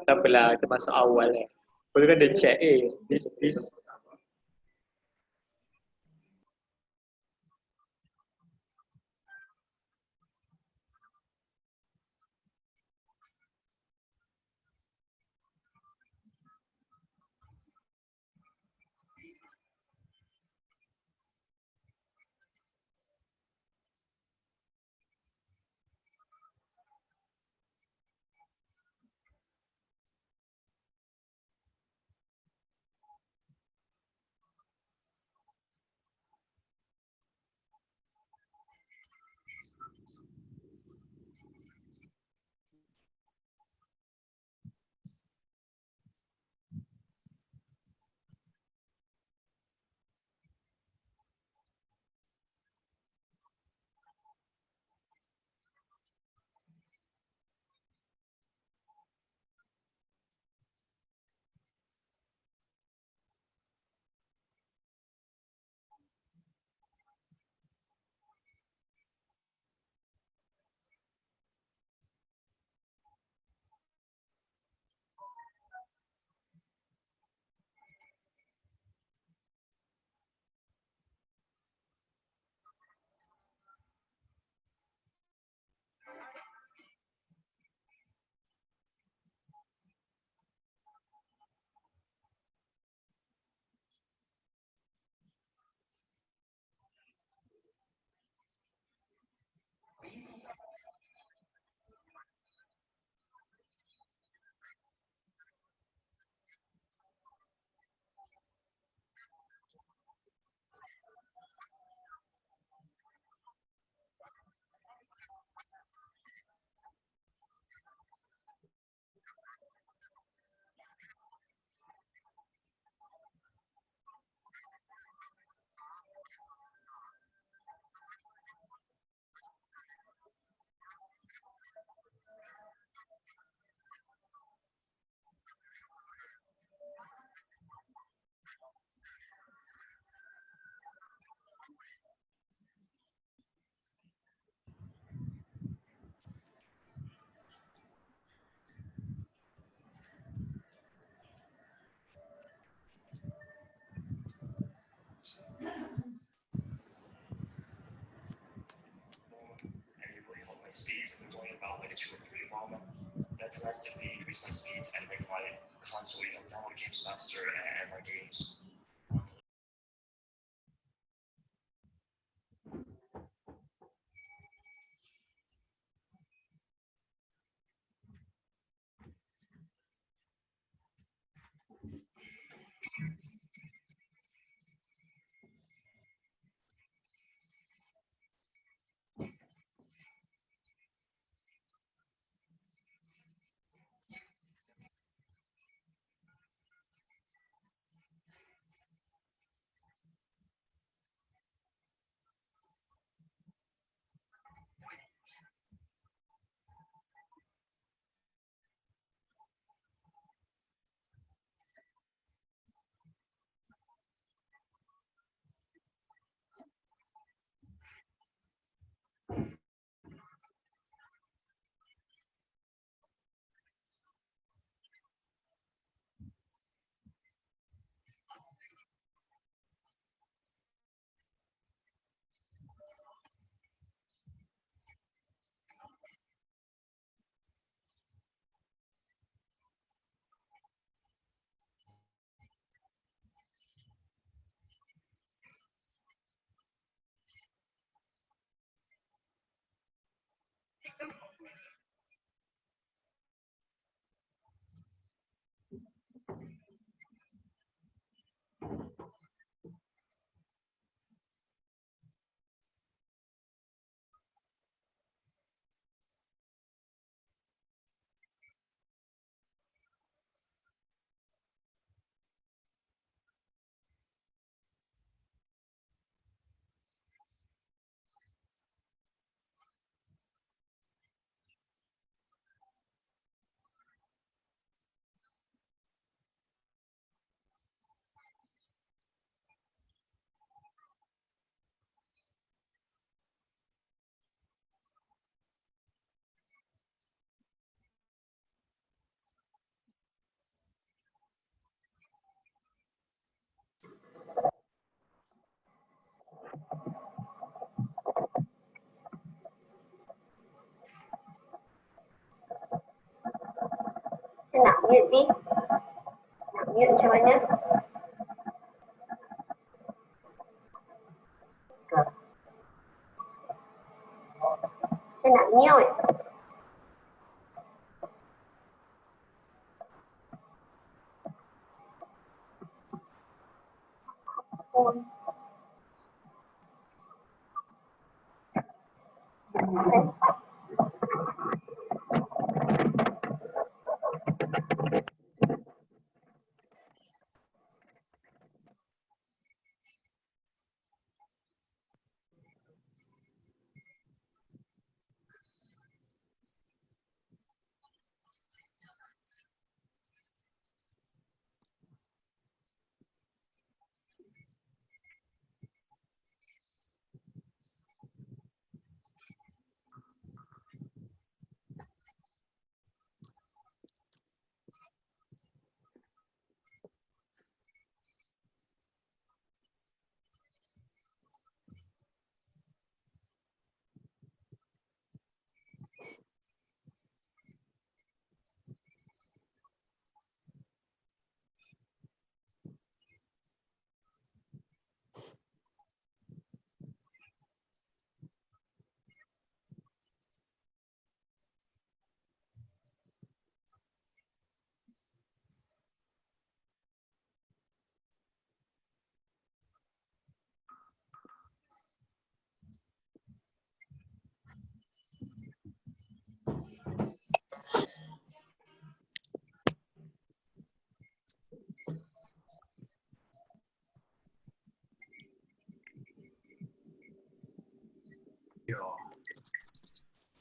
Tak apalah, kita masuk awal eh. Boleh kan dia check this. My speeds, there's only about like 2 or 3 of them that drastically increase my speeds and make my console, download games faster and my games. Mute ni. Nak mute macam mana? Saya nak mute.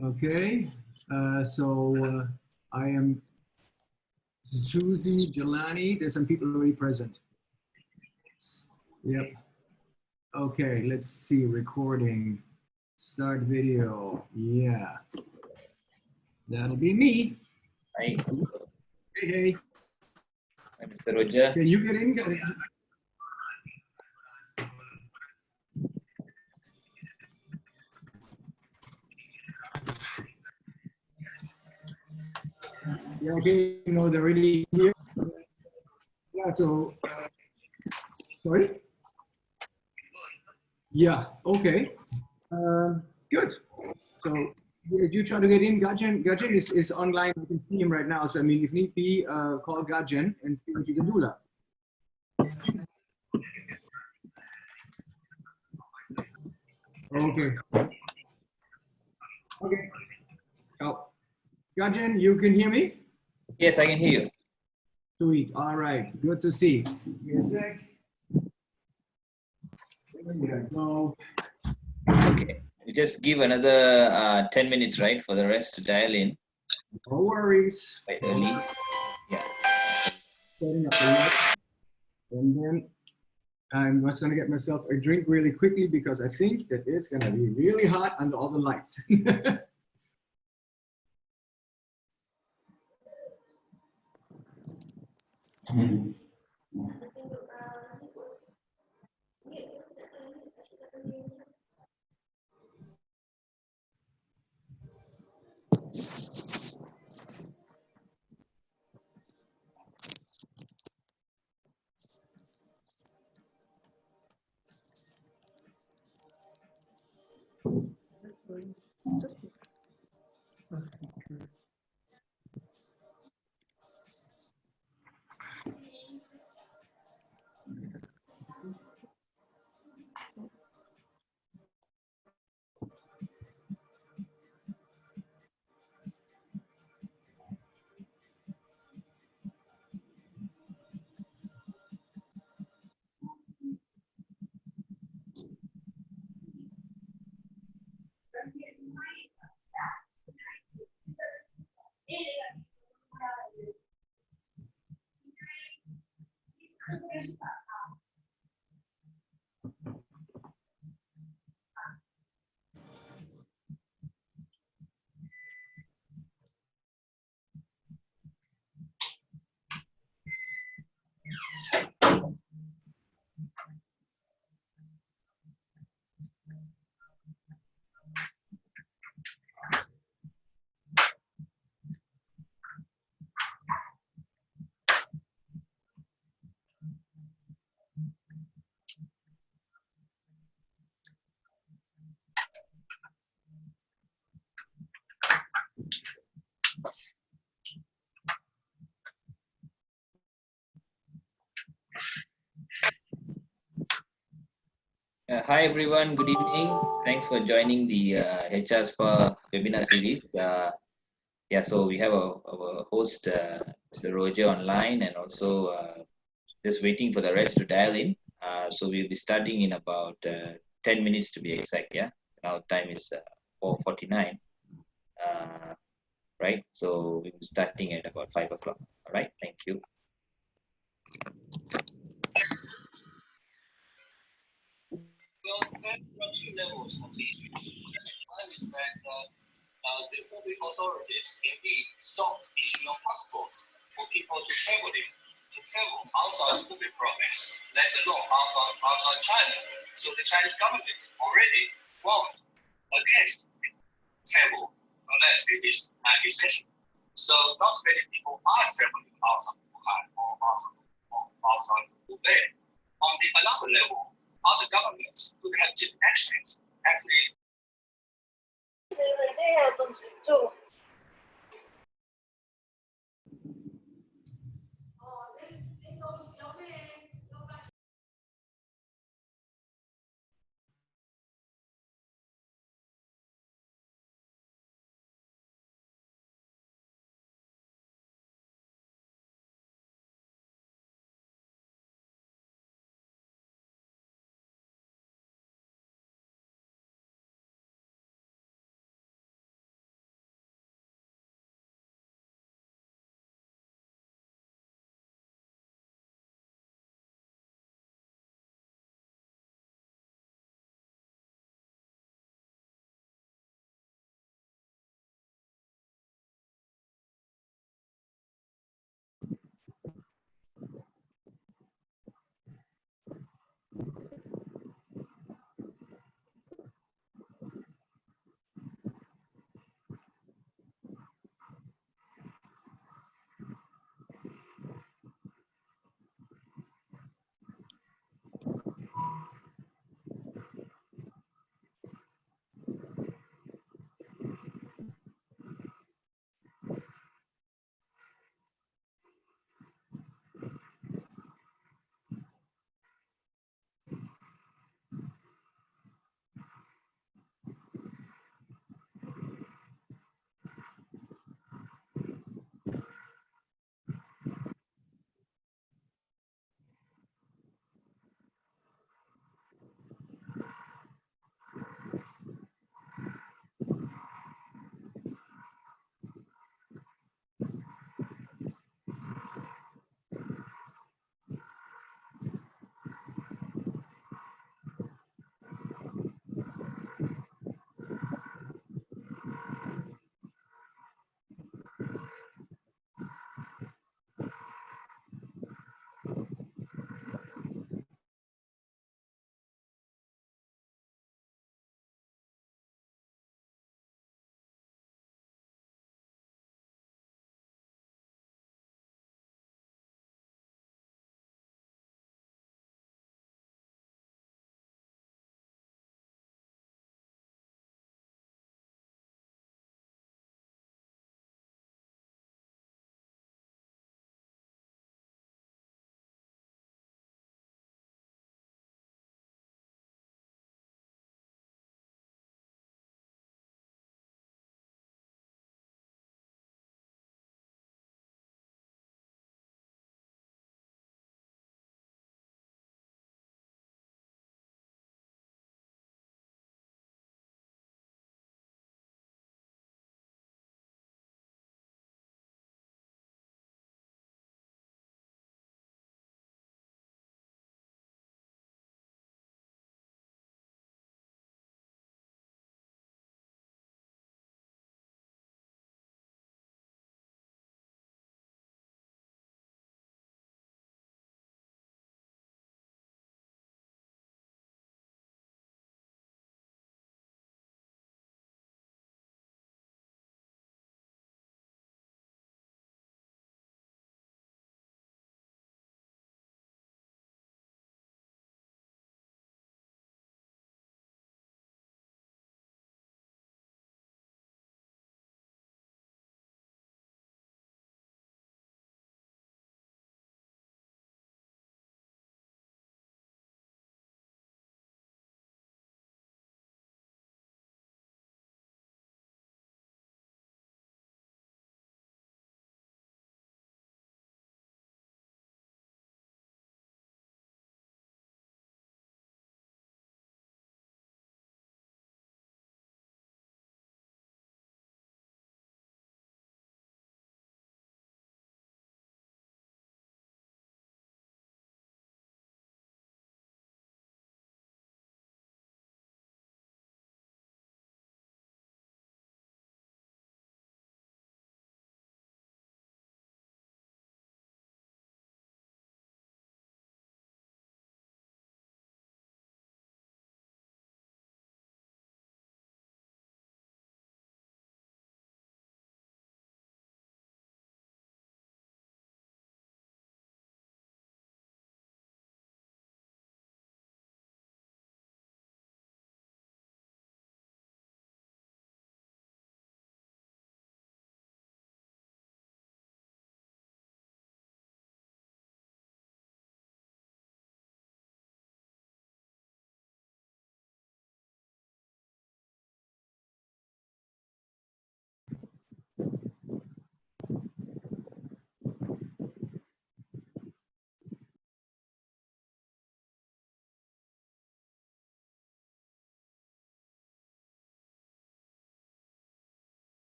Okay, I am Susie Jelani. There's some people already present. Yep. Okay, let's see, recording, start video. Yeah, that'll be me. Hi, Hey, hey, I'm Mr. Roger. can you get in? Yeah, okay, no, they're already here. Yeah, so, sorry? Yeah, okay. Good. So, did you try to get in? Gajan is online. You can see him right now. So, I mean, if need be, call Gajan and see what you can do there. Okay. Okay. Oh, Gajan, you can hear me? Yes, I can hear you. Sweet. All right. Good to see. Give me a sec. There we go. Okay, you just give another 10 minutes, right, for the rest to dial in No worries. quite early. Yeah. Setting up the light. And then I'm just going to get myself a drink really quickly because I think that it's going to be really hot under all the lights. Hi everyone, good evening. Thanks for joining the HR Spa webinar series. Yeah, so we have our host, Mr. Roger online, and also just waiting for the rest to dial in. So we'll be starting in about 10 minutes to be exact. Yeah, now time is 4:49. Right, so we'll be starting at about 5 o'clock. All right, thank you. Well, there are two levels of these. One is that the public authorities indeed stopped issuing passports for people to travel outside public province, let alone outside China. So the Chinese government already warned against travel unless it is essential. So not many people are traveling outside Wuhan or outside Hubei. On the another level, other governments could have taken actions actually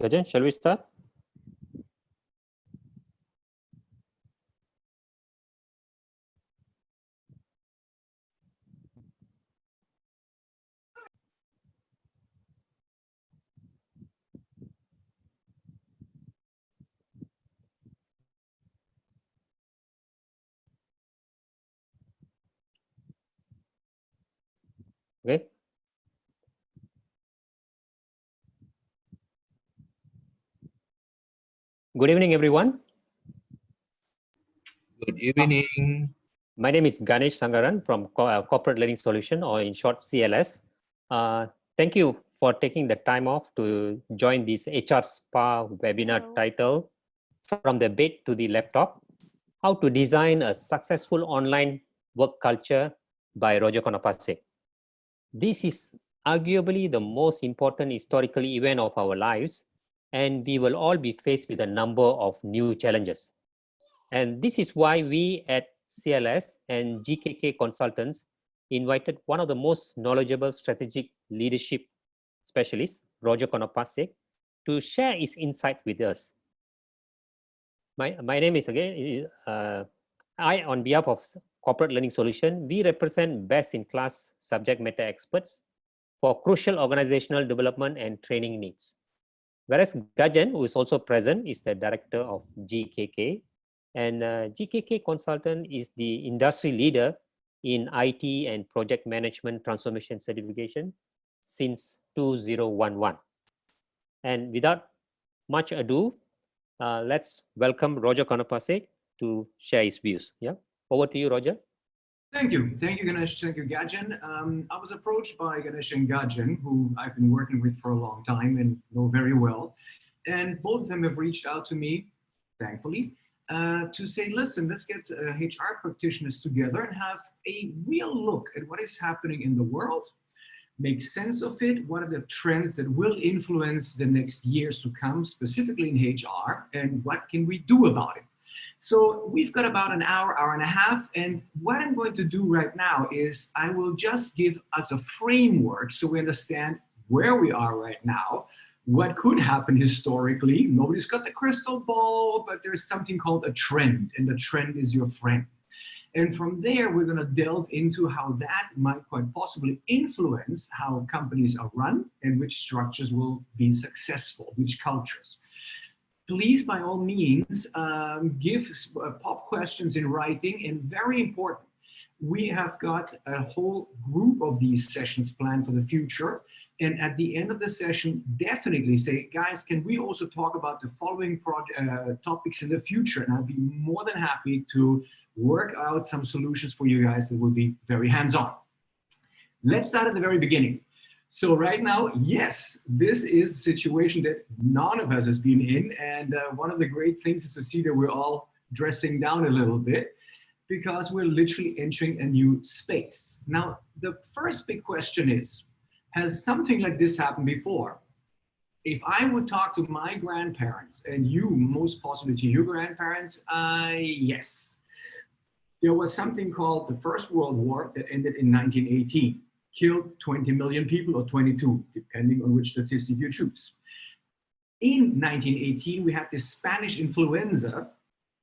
Gajan, shall we start? Okay. Good evening, everyone. Good evening. My name is Ganesh Sangaran from Corporate Learning Solution, or in short, CLS. Thank you for taking the time off to join this HR Spa webinar titled From the Bed to the Laptop, How to Design a Successful Online Work Culture by Roger Konopasek. This is arguably the most important historical event of our lives, and we will all be faced with a number of new challenges. And this is why we at CLS and GKK Consultants invited one of the most knowledgeable strategic leadership specialists, Roger Konopasek, to share his insight with us. My name is again, I, on behalf of Corporate Learning Solution, we represent best-in-class subject matter experts for crucial organizational development and training needs. Whereas Gajan, who is also present, is the director of GKK, and GKK Consultant is the industry leader in IT and project management transformation certification since 2011. And without much ado, let's welcome Roger Konopasek to share his views. Yeah, over to you, Roger. Thank you, Ganesh. Thank you, Gajan. I was approached by Ganesh and Gajan, who I've been working with for a long time and know very well. And both of them have reached out to me, thankfully, to say, listen, let's get HR practitioners together and have a real look at what is happening in the world, make sense of it, what are the trends that will influence the next years to come, specifically in HR, and what can we do about it? So we've got about an hour, hour and a half, and what I'm going to do right now is I will just give us a framework so we understand where we are right now, what could happen historically. Nobody's got the crystal ball, but there's something called a trend, and the trend is your friend. And from there, we're going to delve into how that might quite possibly influence how companies are run and which structures will be successful, which cultures. Please, by all means, give pop questions in writing, and very important, we have got a whole group of these sessions planned for the future. And at the end of the session, definitely say, guys, can we also talk about the following topics in the future? And I'll be more than happy to work out some solutions for you guys that will be very hands-on. Let's start at the very beginning. So right now, yes, this is a situation that none of us has been in. And one of the great things is to see that we're all dressing down a little bit, because we're literally entering a new space. Now, the first big question is, has something like this happened before? If I would talk to my grandparents, and you, most possibly to your grandparents, yes. There was something called the First World War that ended in 1918. Killed 20 million people, or 22, depending on which statistic you choose. In 1918, we had the Spanish influenza,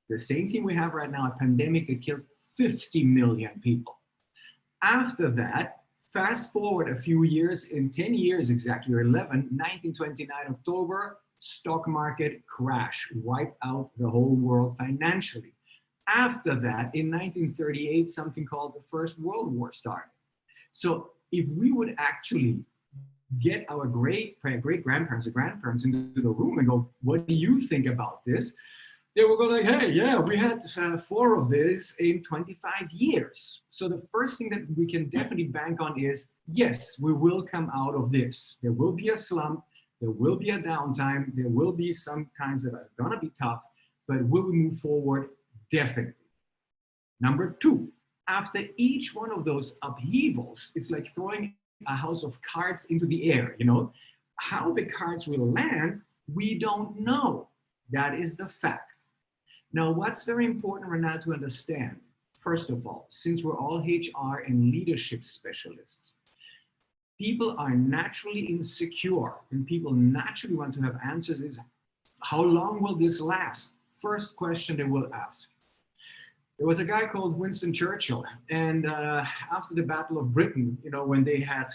the same thing we have right now, a pandemic that killed 50 million people. After that, fast forward a few years, in 10 years exactly, or 11, 1929 October, stock market crash, wiped out the whole world financially. After that, in 1938, something called the First World War started. So if we would actually get our great-grandparents or grandparents into the room and go, what do you think about this? They will go like, hey, yeah, we had 4 of this in 25 years. So the first thing that we can definitely bank on is, yes, we will come out of this. There will be a slump, there will be a downtime, there will be some times that are gonna be tough, but will we move forward? Definitely. Number 2, After each one of those upheavals, it's like throwing a house of cards into the air, you know? How the cards will land, we don't know. That is the fact. Now, what's very important right now to understand, first of all, since we're all HR and leadership specialists, people are naturally insecure and people naturally want to have answers is, how long will this last? First question they will ask. There was a guy called Winston Churchill, and after the Battle of Britain, you know, when they had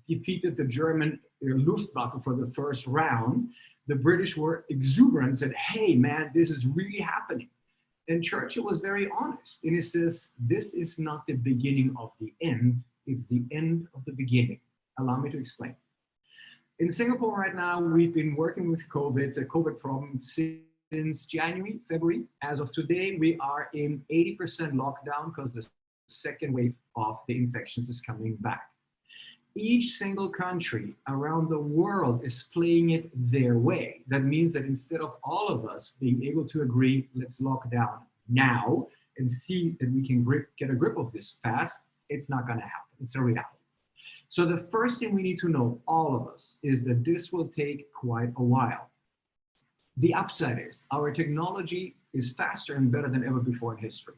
defeated the German Luftwaffe for the first round, the British were exuberant and said, hey man, this is really happening. And Churchill was very honest, and he says, this is not the beginning of the end, it's the end of the beginning. Allow me to explain. In Singapore right now, we've been working with COVID, the COVID problem since January, February. As of today, we are in 80% lockdown because the second wave of the infections is coming back. Each single country around the world is playing it their way. That means that instead of all of us being able to agree, let's lock down now and see that we can get a grip of this fast, it's not gonna happen, it's a reality. So the first thing we need to know, all of us, is that this will take quite a while. The upside is our technology is faster and better than ever before in history.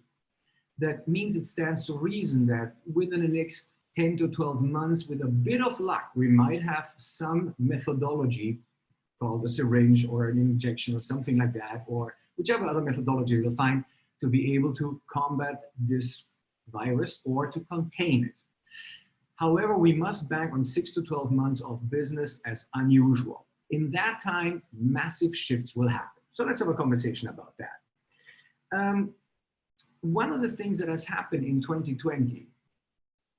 That means it stands to reason that within the next 10 to 12 months, with a bit of luck, we might have some methodology called a syringe or an injection or something like that, or whichever other methodology you'll find to be able to combat this virus or to contain it. However, we must bank on 6 to 12 months of business as unusual. In that time, massive shifts will happen. So let's have a conversation about that. One of the things that has happened in 2020,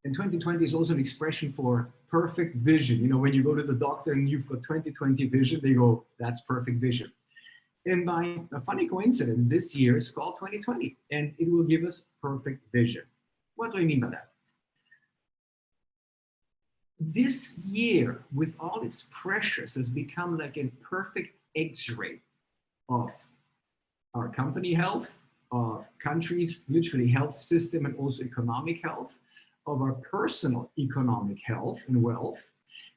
and 2020 is also an expression for perfect vision. You know, when you go to the doctor and you've got 20/20 vision, they go, that's perfect vision. And by a funny coincidence, this year is called 2020, and it will give us perfect vision. What do I mean by that? This year, with all its pressures, has become like a perfect X-ray of our company health, of countries, literally health system and also economic health, of our personal economic health and wealth.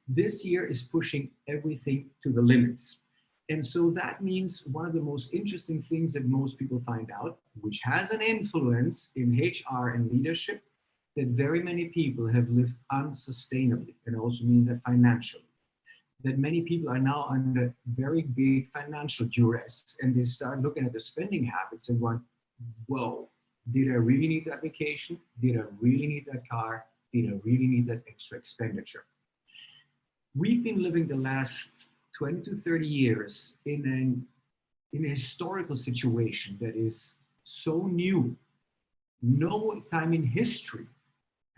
This year is pushing everything to the limits. And so that means one of the most interesting things that most people find out, which has an influence in HR and leadership, that very many people have lived unsustainably, and also means that financially. That many people are now under very big financial duress, and they start looking at the spending habits and going, whoa, did I really need that vacation? Did I really need that car? Did I really need that extra expenditure? We've been living the last 20 to 30 years in a historical situation that is so new. No time in history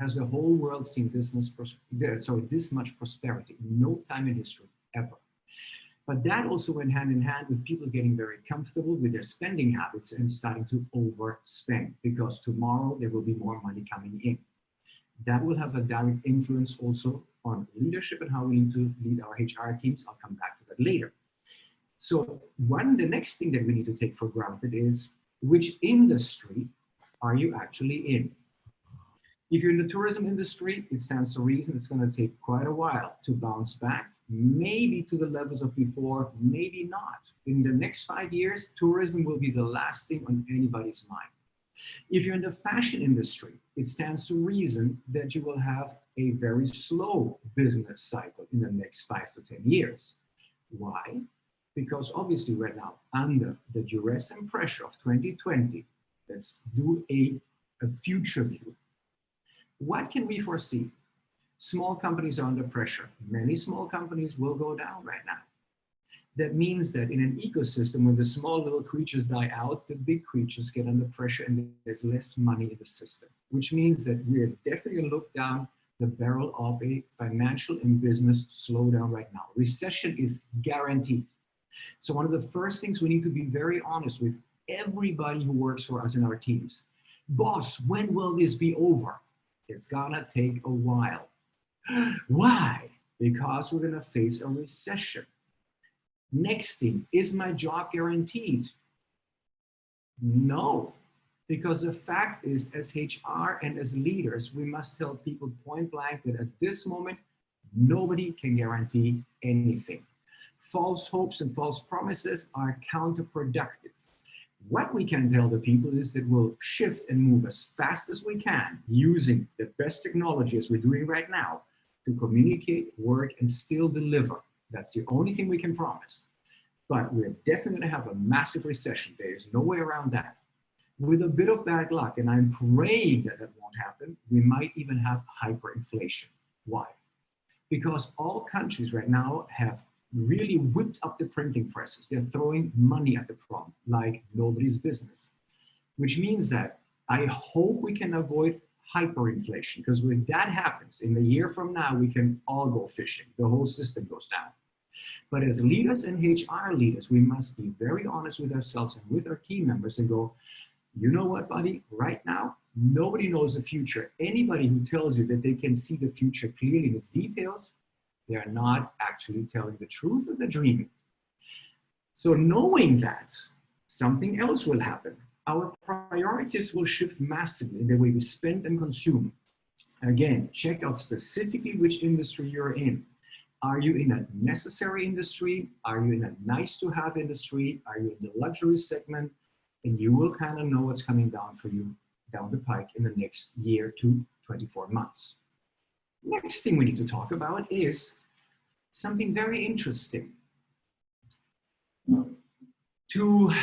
has the whole world seen this much prosperity. No time in history, ever. But that also went hand in hand with people getting very comfortable with their spending habits and starting to overspend, because tomorrow there will be more money coming in. That will have a direct influence also on leadership and how we need to lead our HR teams. I'll come back to that later. So the next thing that we need to take for granted is, which industry are you actually in? If you're in the tourism industry, it stands to reason it's going to take quite a while to bounce back, maybe to the levels of before, maybe not. In the next 5 years, tourism will be the last thing on anybody's mind. If you're in the fashion industry, it stands to reason that you will have a very slow business cycle in the next 5 to 10 years. Why? Because obviously right now, under the duress and pressure of 2020, let's do a future view. What can we foresee? Small companies are under pressure. Many small companies will go down right now. That means that in an ecosystem, when the small little creatures die out, the big creatures get under pressure and there's less money in the system, which means that we're definitely going to look down the barrel of a financial and business slowdown right now. Recession is guaranteed. So one of the first things we need to be very honest with everybody who works for us in our teams. Boss, when will this be over? It's gonna take a while. Why? Because we're gonna face a recession. Next thing, is my job guaranteed? No, Because the fact is, as HR and as leaders, we must tell people point blank that at this moment, nobody can guarantee anything. False hopes and false promises are counterproductive. What we can tell the people is that we'll shift and move as fast as we can using the best technology as we're doing right now to communicate, work, and still deliver. That's the only thing we can promise. But we're definitely going to have a massive recession. There is no way around that. With a bit of bad luck, and I'm praying that that won't happen, we might even have hyperinflation. Why? Because all countries right now have really whipped up the printing presses. They're throwing money at the problem like nobody's business, which means that I hope we can avoid hyperinflation, because when that happens, in a year from now, we can all go fishing. The whole system goes down. But as leaders and HR leaders, we must be very honest with ourselves and with our team members and go, you know what, buddy, right now, nobody knows the future. Anybody who tells you that they can see the future clearly in its details, they are not actually telling the truth or they're dreaming. So knowing that, something else will happen. Our priorities will shift massively in the way we spend and consume. Again, check out specifically which industry you're in. Are you in a necessary industry? Are you in a nice to have industry? Are you in the luxury segment? And you will kind of know what's coming down for you down the pike in the next year to 24 months. Next thing we need to talk about is something very interesting. To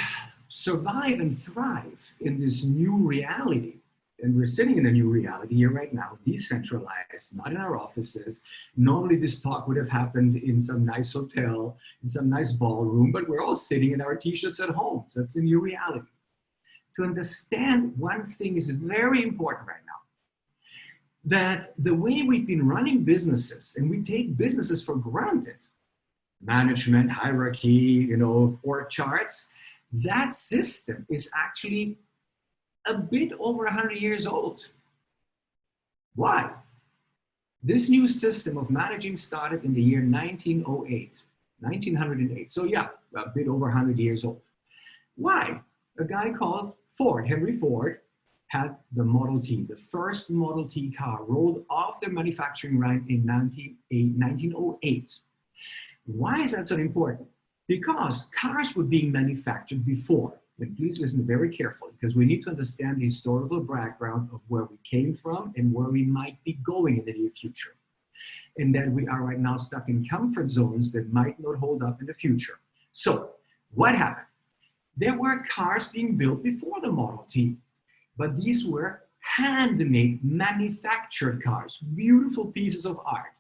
survive and thrive in this new reality, and we're sitting in a new reality here right now, decentralized, not in our offices. Normally this talk would have happened in some nice hotel, in some nice ballroom, but we're all sitting in our t-shirts at home. So that's the new reality. To understand one thing is very important right now, that the way we've been running businesses, and we take businesses for granted, management, hierarchy, org charts, that system is actually a bit over 100 years old. Why? This new system of managing started in the year 1908. So yeah, a bit over 100 years old. Why? A guy called Ford, Henry Ford, had the Model T, the first Model T car rolled off their manufacturing line in 1908. Why is that so important? Because cars were being manufactured before. And please listen very carefully, because we need to understand the historical background of where we came from and where we might be going in the near future. And that we are right now stuck in comfort zones that might not hold up in the future. So what happened? There were cars being built before the Model T, but these were handmade, manufactured cars, beautiful pieces of art.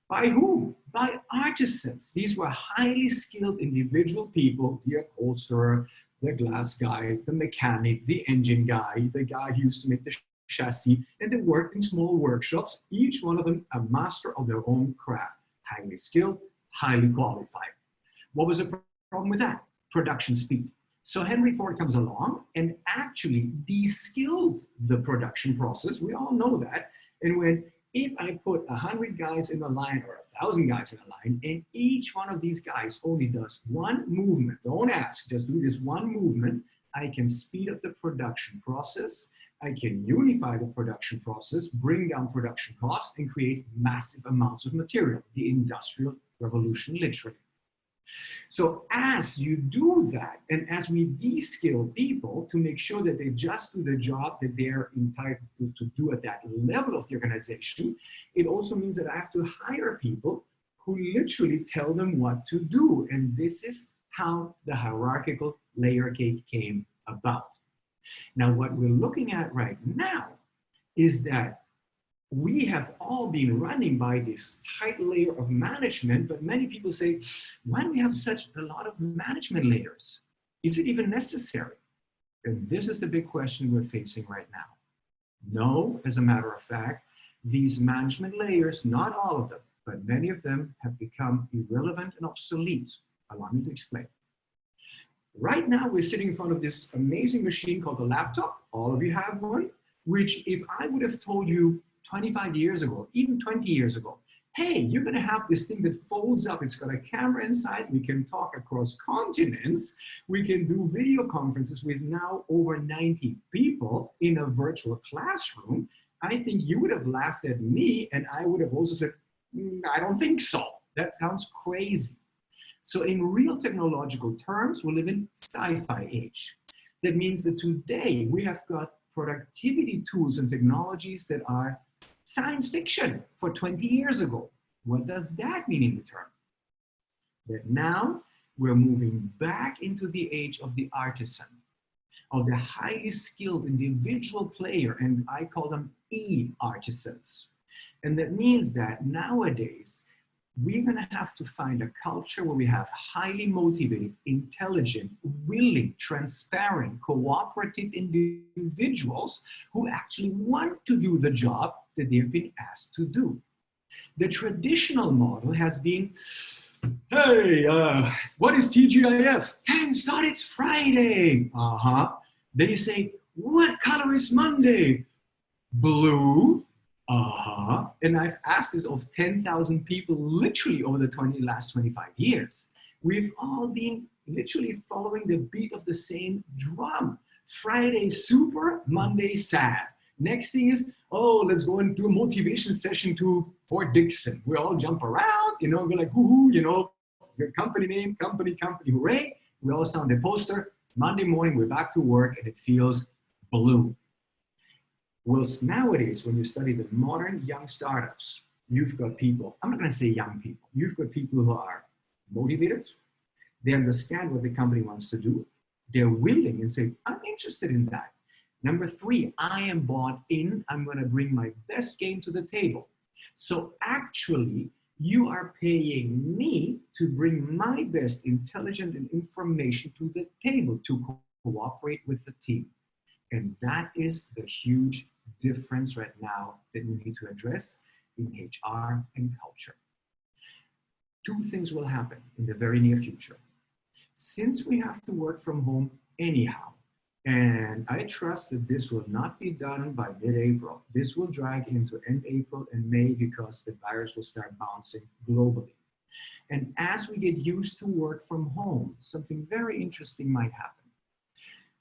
By whom? By artisans. These were highly skilled individual people, the upholsterer, the glass guy, the mechanic, the engine guy, the guy who used to make the chassis, and they worked in small workshops, each one of them a master of their own craft, highly skilled, highly qualified. What was the problem with that? Production speed. So Henry Ford comes along and actually de-skilled the production process. We all know that. And if I put 100 guys in a line or 1,000 guys in a line, and each one of these guys only does one movement, don't ask, just do this one movement, I can speed up the production process. I can unify the production process, bring down production costs, and create massive amounts of material, the Industrial Revolution, literally. So as you do that, and as we de-skill people to make sure that they just do the job that they're entitled to do at that level of the organization, it also means that I have to hire people who literally tell them what to do. And this is how the hierarchical layer cake came about. Now, what we're looking at right now is that we have all been running by this tight layer of management, but many people say, why do we have such a lot of management layers? Is it even necessary? And this is the big question we're facing right now. No, as a matter of fact, these management layers, not all of them, but many of them have become irrelevant and obsolete. Allow me to explain. Right now, we're sitting in front of this amazing machine called a laptop. All of you have one, which if I would have told you 25 years ago, even 20 years ago, hey, you're going to have this thing that folds up. It's got a camera inside. We can talk across continents. We can do video conferences with now over 90 people in a virtual classroom. I think you would have laughed at me, and I would have also said, I don't think so. That sounds crazy. So in real technological terms, we live in sci-fi age. That means that today we have got productivity tools and technologies that are science fiction for 20 years ago. What does that mean in the term? That now we're moving back into the age of the artisan, of the highly skilled individual player, and I call them e-artisans. And that means that nowadays, we're going to have to find a culture where we have highly motivated, intelligent, willing, transparent, cooperative individuals who actually want to do the job that they've been asked to do. The traditional model has been, hey, what is TGIF? Thanks God it's Friday. Then you say, what color is Monday? Blue. And I've asked this of 10,000 people literally over the last 25 years. We've all been literally following the beat of the same drum. Friday super, Monday sad. Next thing is, oh, let's go and do a motivation session to Port Dixon. We all jump around, you know, we're like, hoo-hoo, you know, your company name, company, hooray. We all sound the poster. Monday morning, we're back to work and it feels blue. Whilst nowadays, when you study the modern young startups, you've got people, I'm not going to say young people, you've got people who are motivated, they understand what the company wants to do, they're willing and say, I'm interested in that. Number 3, I am bought in, I'm going to bring my best game to the table. So actually, you are paying me to bring my best intelligence and information to the table to cooperate with the team. And that is the huge difference right now that we need to address in HR and culture. 2 things will happen in the very near future. Since we have to work from home anyhow, and I trust that this will not be done by mid-April. This will drag into end April and May because the virus will start bouncing globally. And as we get used to work from home, something very interesting might happen.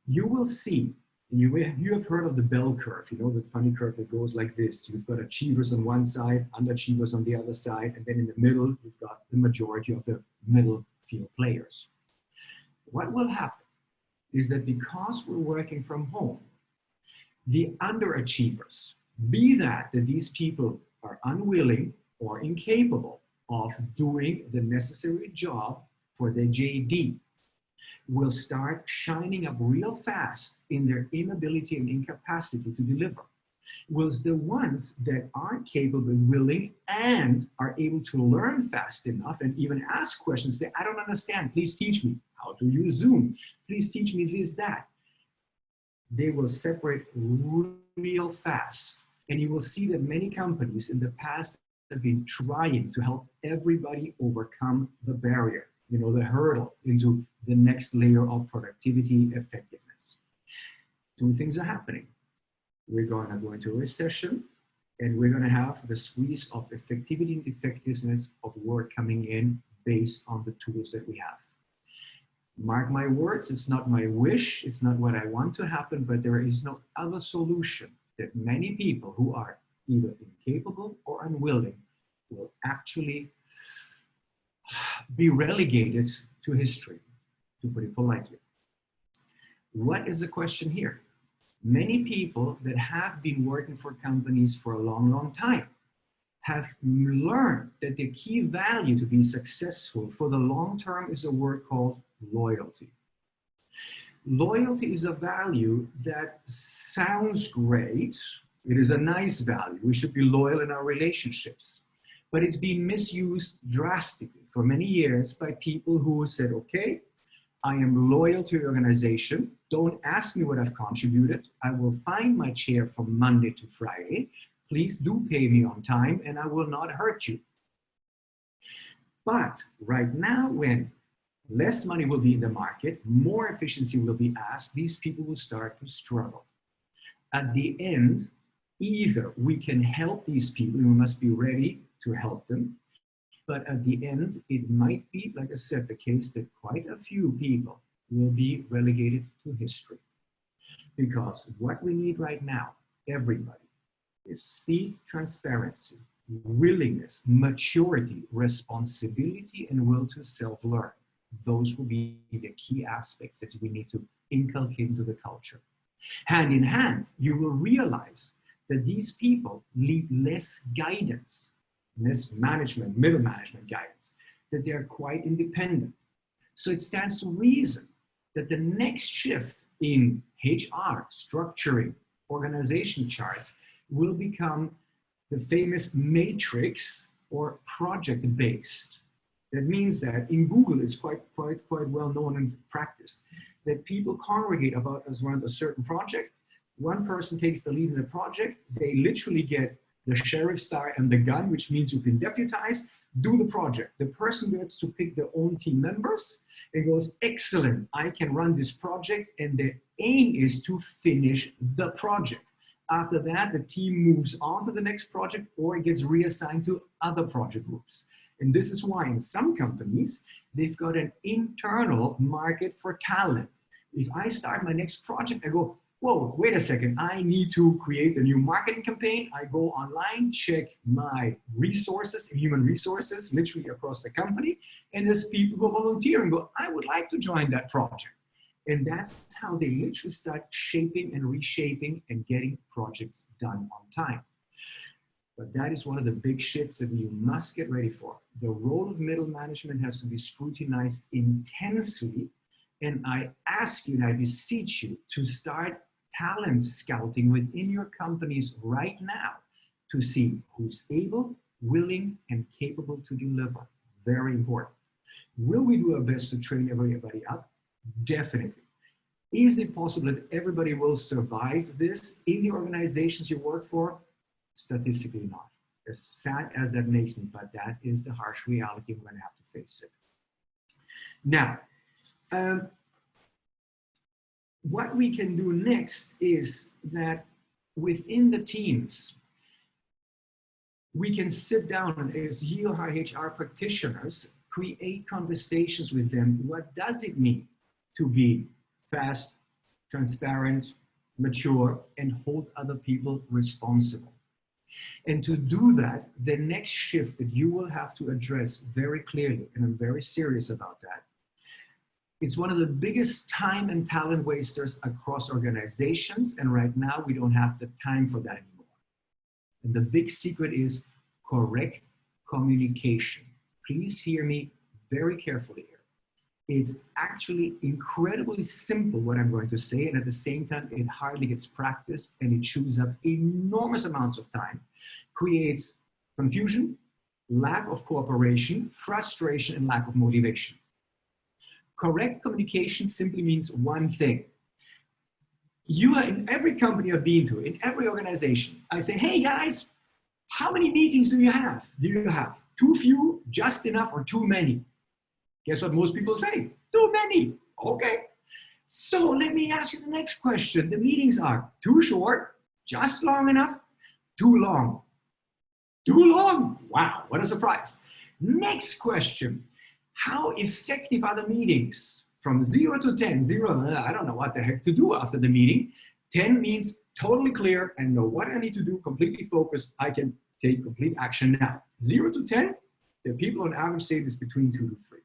You will see, you have heard of the bell curve, you know, the funny curve that goes like this. You've got achievers on one side, underachievers on the other side, and then in the middle, you've got the majority of the middle field players. What will happen is that because we're working from home, the underachievers, be that these people are unwilling or incapable of doing the necessary job for their JD, will start shining up real fast in their inability and incapacity to deliver. Whilst the ones that are capable, willing, and are able to learn fast enough and even ask questions, say, I don't understand, please teach me how to use Zoom, please teach me this, that. They will separate real fast. And you will see that many companies in the past have been trying to help everybody overcome the barrier, you know, the hurdle into the next layer of productivity effectiveness. 2 things are happening. We're going to go into a recession, and we're going to have the squeeze of effectivity and effectiveness of work coming in based on the tools that we have. Mark my words, it's not my wish, it's not what I want to happen, but there is no other solution that many people who are either incapable or unwilling will actually be relegated to history, to put it politely. What is the question here? Many people that have been working for companies for a long, long time have learned that the key value to be successful for the long term is a word called loyalty. Loyalty is a value that sounds great. It is a nice value. We should be loyal in our relationships. But it's been misused drastically for many years by people who said, okay, I am loyal to your organization. Don't ask me what I've contributed. I will find my chair from Monday to Friday. Please do pay me on time and I will not hurt you. But right now, when less money will be in the market, more efficiency will be asked, these people will start to struggle. At the end, either we can help these people, and we must be ready to help them. But at the end, it might be, like I said, the case that quite a few people will be relegated to history. Because what we need right now, everybody, is speed, transparency, willingness, maturity, responsibility, and will to self-learn. Those will be the key aspects that we need to inculcate into the culture. Hand in hand, you will realize that these people need less guidance, less management, middle management guidance, that they're quite independent. So it stands to reason that the next shift in HR, structuring, organization charts will become the famous matrix or project-based. That means that in Google, it's quite well known and practiced that people congregate around a certain project. One person takes the lead in the project. They literally get the sheriff's star and the gun, which means you can deputize, do the project. The person gets to pick their own team members and goes, excellent, I can run this project, and the aim is to finish the project. After that, the team moves on to the next project or it gets reassigned to other project groups. And this is why in some companies, they've got an internal market for talent. If I start my next project, I go, whoa, wait a second, I need to create a new marketing campaign. I go online, check my resources, human resources, literally across the company, and there's people who volunteer and go, I would like to join that project. And that's how they literally start shaping and reshaping and getting projects done on time. But that is one of the big shifts that you must get ready for. The role of middle management has to be scrutinized intensely. And I ask you and I beseech you to start talent scouting within your companies right now to see who's able, willing, and capable to deliver. Very important. Will we do our best to train everybody up? Definitely. Is it possible that everybody will survive this in the organizations you work for? Statistically not. As sad as that makes me, but that is the harsh reality. We're going to have to face it. Now, what we can do next is that within the teams, we can sit down as HR practitioners, create conversations with them. What does it mean to be fast, transparent, mature, and hold other people responsible? And to do that, the next shift that you will have to address very clearly, and I'm very serious about that, it's one of the biggest time and talent wasters across organizations, and right now we don't have the time for that anymore. And the big secret is correct communication. Please hear me very carefully here. It's actually incredibly simple what I'm going to say, and at the same time, it hardly gets practiced and it chews up enormous amounts of time, creates confusion, lack of cooperation, frustration, and lack of motivation. Correct communication simply means one thing. You are in every company I've been to, in every organization, I say, hey guys, how many meetings do you have? Do you have too few, just enough, or too many? Guess what most people say? Too many. Okay. So let me ask you the next question. The meetings are too short, just long enough, too long. Too long? Wow, what a surprise. Next question. How effective are the meetings? From 0 to 10, 0, I don't know what the heck to do after the meeting. 10 means totally clear and know what I need to do, completely focused. I can take complete action now. 0 to 10, the people on average say this between 2 to 3.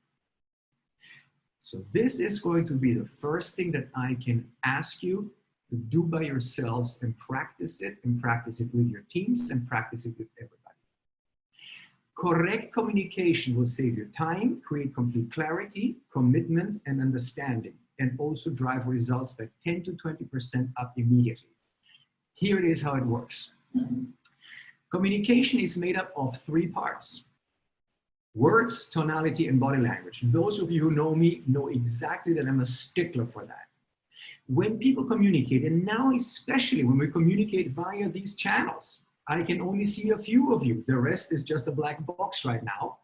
So this is going to be the first thing that I can ask you to do by yourselves and practice it with your teams and practice it with everybody. Correct communication will save you time, create complete clarity, commitment, and understanding, and also drive results by 10 to 20% up immediately. Here it is how it works. Communication is made up of 3 parts. Words, tonality, and body language. Those of you who know me know exactly that I'm a stickler for that. When people communicate, and now especially when we communicate via these channels, I can only see a few of you. The rest is just a black box right now.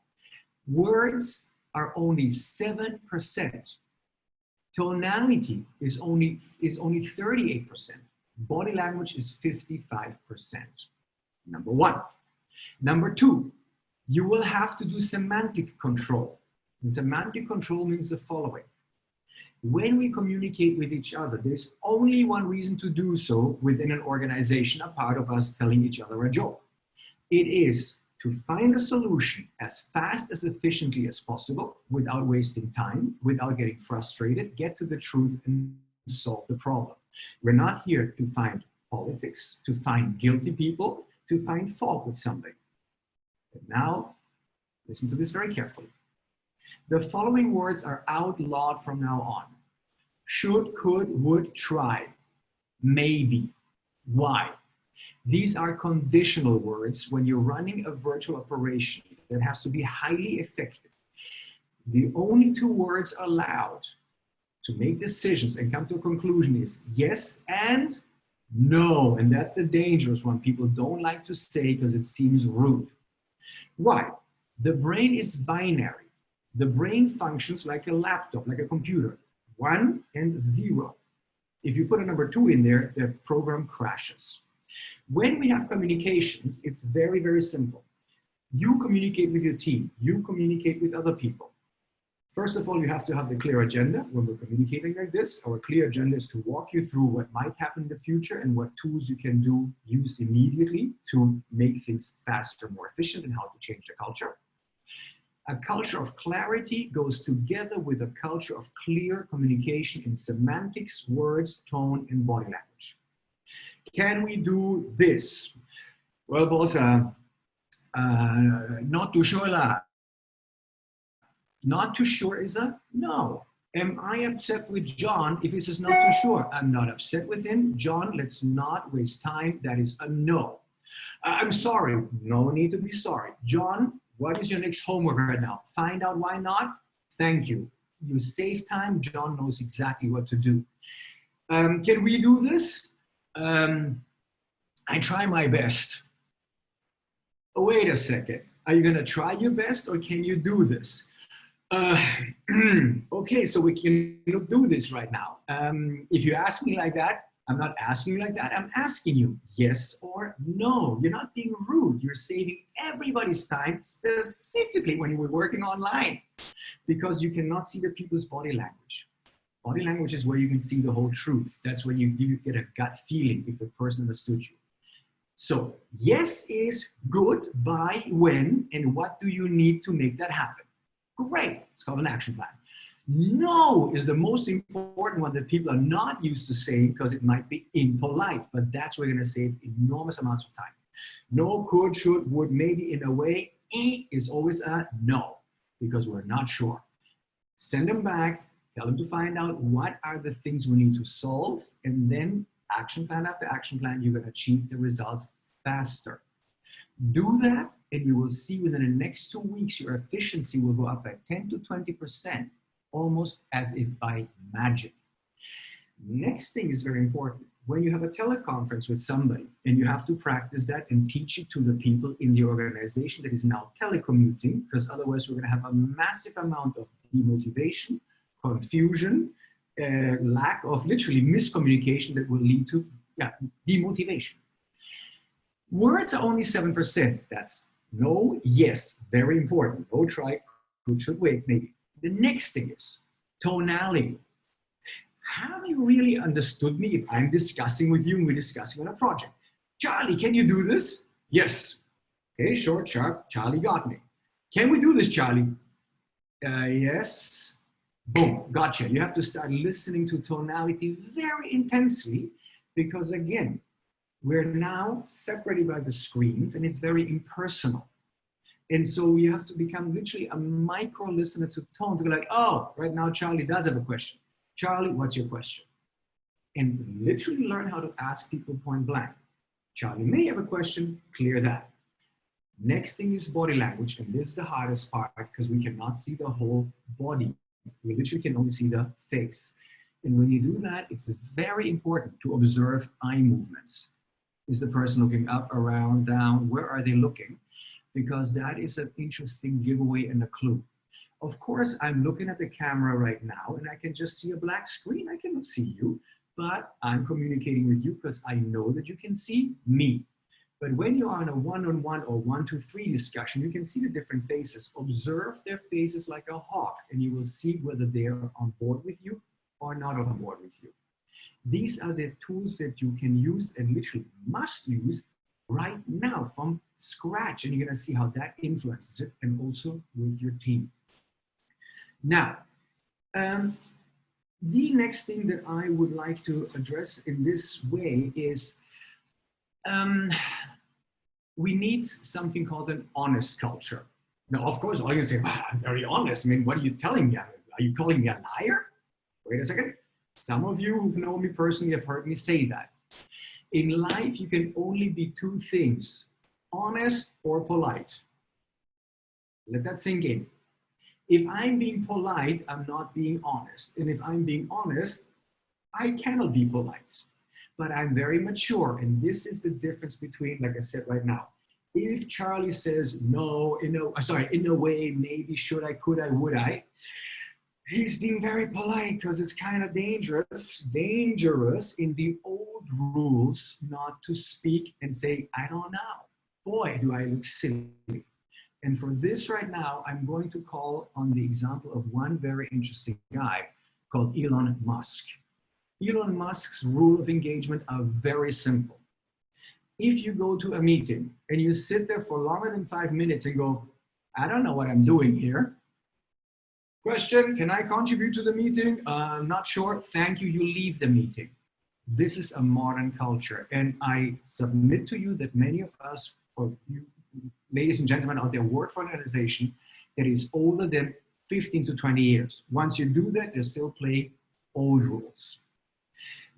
Words are only 7%. Tonality is only 38%. Body language is 55%. Number 1. Number 2, You will have to do semantic control. The semantic control means the following. When we communicate with each other, there's only one reason to do so within an organization, a part of us telling each other a joke. It is to find a solution as fast, as efficiently as possible, without wasting time, without getting frustrated, get to the truth and solve the problem. We're not here to find politics, to find guilty people, to find fault with somebody. But now, listen to this very carefully. The following words are outlawed from now on. Should, could, would, try, maybe. Why? These are conditional words when you're running a virtual operation that has to be highly effective. The only two words allowed to make decisions and come to a conclusion is yes and no. And that's the dangerous one. People don't like to say because it seems rude. Why? The brain is binary. The brain functions like a laptop, like a computer, 1 and 0. If you put a number 2 in there, the program crashes. When we have communications, it's very, very simple. You communicate with your team. You communicate with other people. First of all, you have to have the clear agenda. When we're communicating like this, our clear agenda is to walk you through what might happen in the future and what tools you can use immediately to make things faster, more efficient, and how to change the culture. A culture of clarity goes together with a culture of clear communication in semantics, words, tone, and body language. Can we do this? Well, boss, not too sure. Not too sure is a no. Am I upset with John if he says not too sure? I'm not upset with him. John, let's not waste time. That is a no. I'm sorry. No need to be sorry. John, what is your next homework right now? Find out why not. Thank you. You save time. John knows exactly what to do. Can we do this? I try my best. Oh, wait a second. Are you going to try your best or can you do this? Okay, so we can do this right now. If you ask me like that, I'm not asking you like that. I'm asking you yes or no. You're not being rude. You're saving everybody's time, specifically when you were working online, because you cannot see the people's body language. Body language is where you can see the whole truth. That's where you get a gut feeling if the person understood you. So yes is good, by, when, and what do you need to make that happen? Great, it's called an action plan. No is the most important one that people are not used to saying because it might be impolite, but that's where you're gonna save enormous amounts of time. No, could, should, would, maybe, in a way. Is always a no, because we're not sure. Send them back, tell them to find out what are the things we need to solve, and then action plan after action plan, you're gonna achieve the results faster. Do that, and you will see within the next 2 weeks, your efficiency will go up by 10 to 20%, almost as if by magic. Next thing is very important. When you have a teleconference with somebody and you have to practice that and teach it to the people in the organization that is now telecommuting, because otherwise we're going to have a massive amount of demotivation, confusion, lack of literally miscommunication that will lead to demotivation. Words are only 7%. That's no, yes, very important. Go, try, could, should, wait, maybe. The next thing is tonality. Have you really understood me if I'm discussing with you and we're discussing on a project? Charlie, can you do this? Yes. Okay, short, sharp, Charlie got me. Can we do this, Charlie? Yes. Boom, gotcha. You have to start listening to tonality very intensely because, again, we're now separated by the screens and it's very impersonal. And so you have to become literally a micro listener to tone to be like, oh, right now Charlie does have a question. Charlie, what's your question? And literally learn how to ask people point blank. Charlie may have a question, clear that. Next thing is body language, and this is the hardest part because we cannot see the whole body. We literally can only see the face. And when you do that, it's very important to observe eye movements. Is the person looking up, around, down? Where are they looking? Because that is an interesting giveaway and a clue. Of course, I'm looking at the camera right now and I can just see a black screen. I cannot see you, but I'm communicating with you because I know that you can see me. But when you are in a one-on-one or 1-2-3 discussion, you can see the different faces. Observe their faces like a hawk, and you will see whether they're on board with you or not on board with you. These are the tools that you can use and literally must use right now from scratch. And you're going to see how that influences it, and also with your team. Now, the next thing that I would like to address in this way is we need something called an honest culture. Now, of course, all you're going to say, wow, I'm very honest. I mean, what are you telling me? Are you calling me a liar? Wait a second. Some of you who've known me personally have heard me say that. In life, you can only be two things, honest or polite. Let that sink in. If I'm being polite, I'm not being honest. And if I'm being honest, I cannot be polite. But I'm very mature. And this is the difference between, like I said right now, if Charlie says no, in a way, maybe, should I, could I, would I, he's being very polite because it's kind of dangerous in the old rules not to speak and say, I don't know. Boy, do I look silly. And for this right now, I'm going to call on the example of one very interesting guy called Elon Musk. Elon Musk's rule of engagement are very simple. If you go to a meeting and you sit there for longer than 5 minutes and go, I don't know what I'm doing here. Question, can I contribute to the meeting? Not sure, thank you, you leave the meeting. This is a modern culture. And I submit to you that many of us, or you, ladies and gentlemen out there, work for an organization that is older than 15 to 20 years. Once you do that, they still play old rules.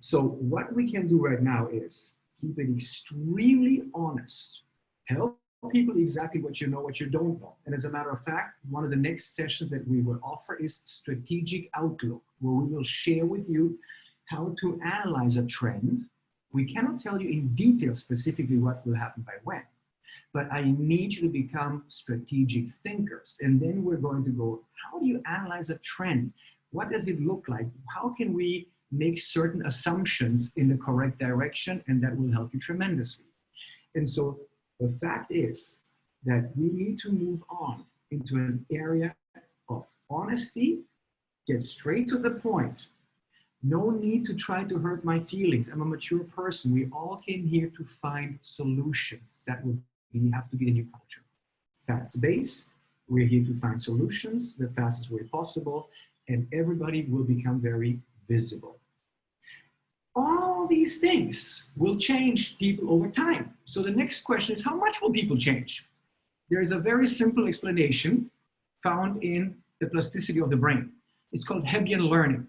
So what we can do right now is keep it extremely honest. Tell people exactly what you know, what you don't know. And as a matter of fact, one of the next sessions that we will offer is Strategic Outlook, where we will share with you how to analyze a trend. We cannot tell you in detail specifically what will happen by when, but I need you to become strategic thinkers. And then we're going to go, how do you analyze a trend? What does it look like? How can we make certain assumptions in the correct direction? And that will help you tremendously. And so the fact is that we need to move on into an area of honesty, get straight to the point. No need to try to hurt my feelings. I'm a mature person. We all came here to find solutions. That would have to be the new culture. Facts-based, we're here to find solutions the fastest way possible, and everybody will become very visible. All these things will change people over time. So the next question is, how much will people change? There is a very simple explanation found in the plasticity of the brain. It's called Hebbian learning.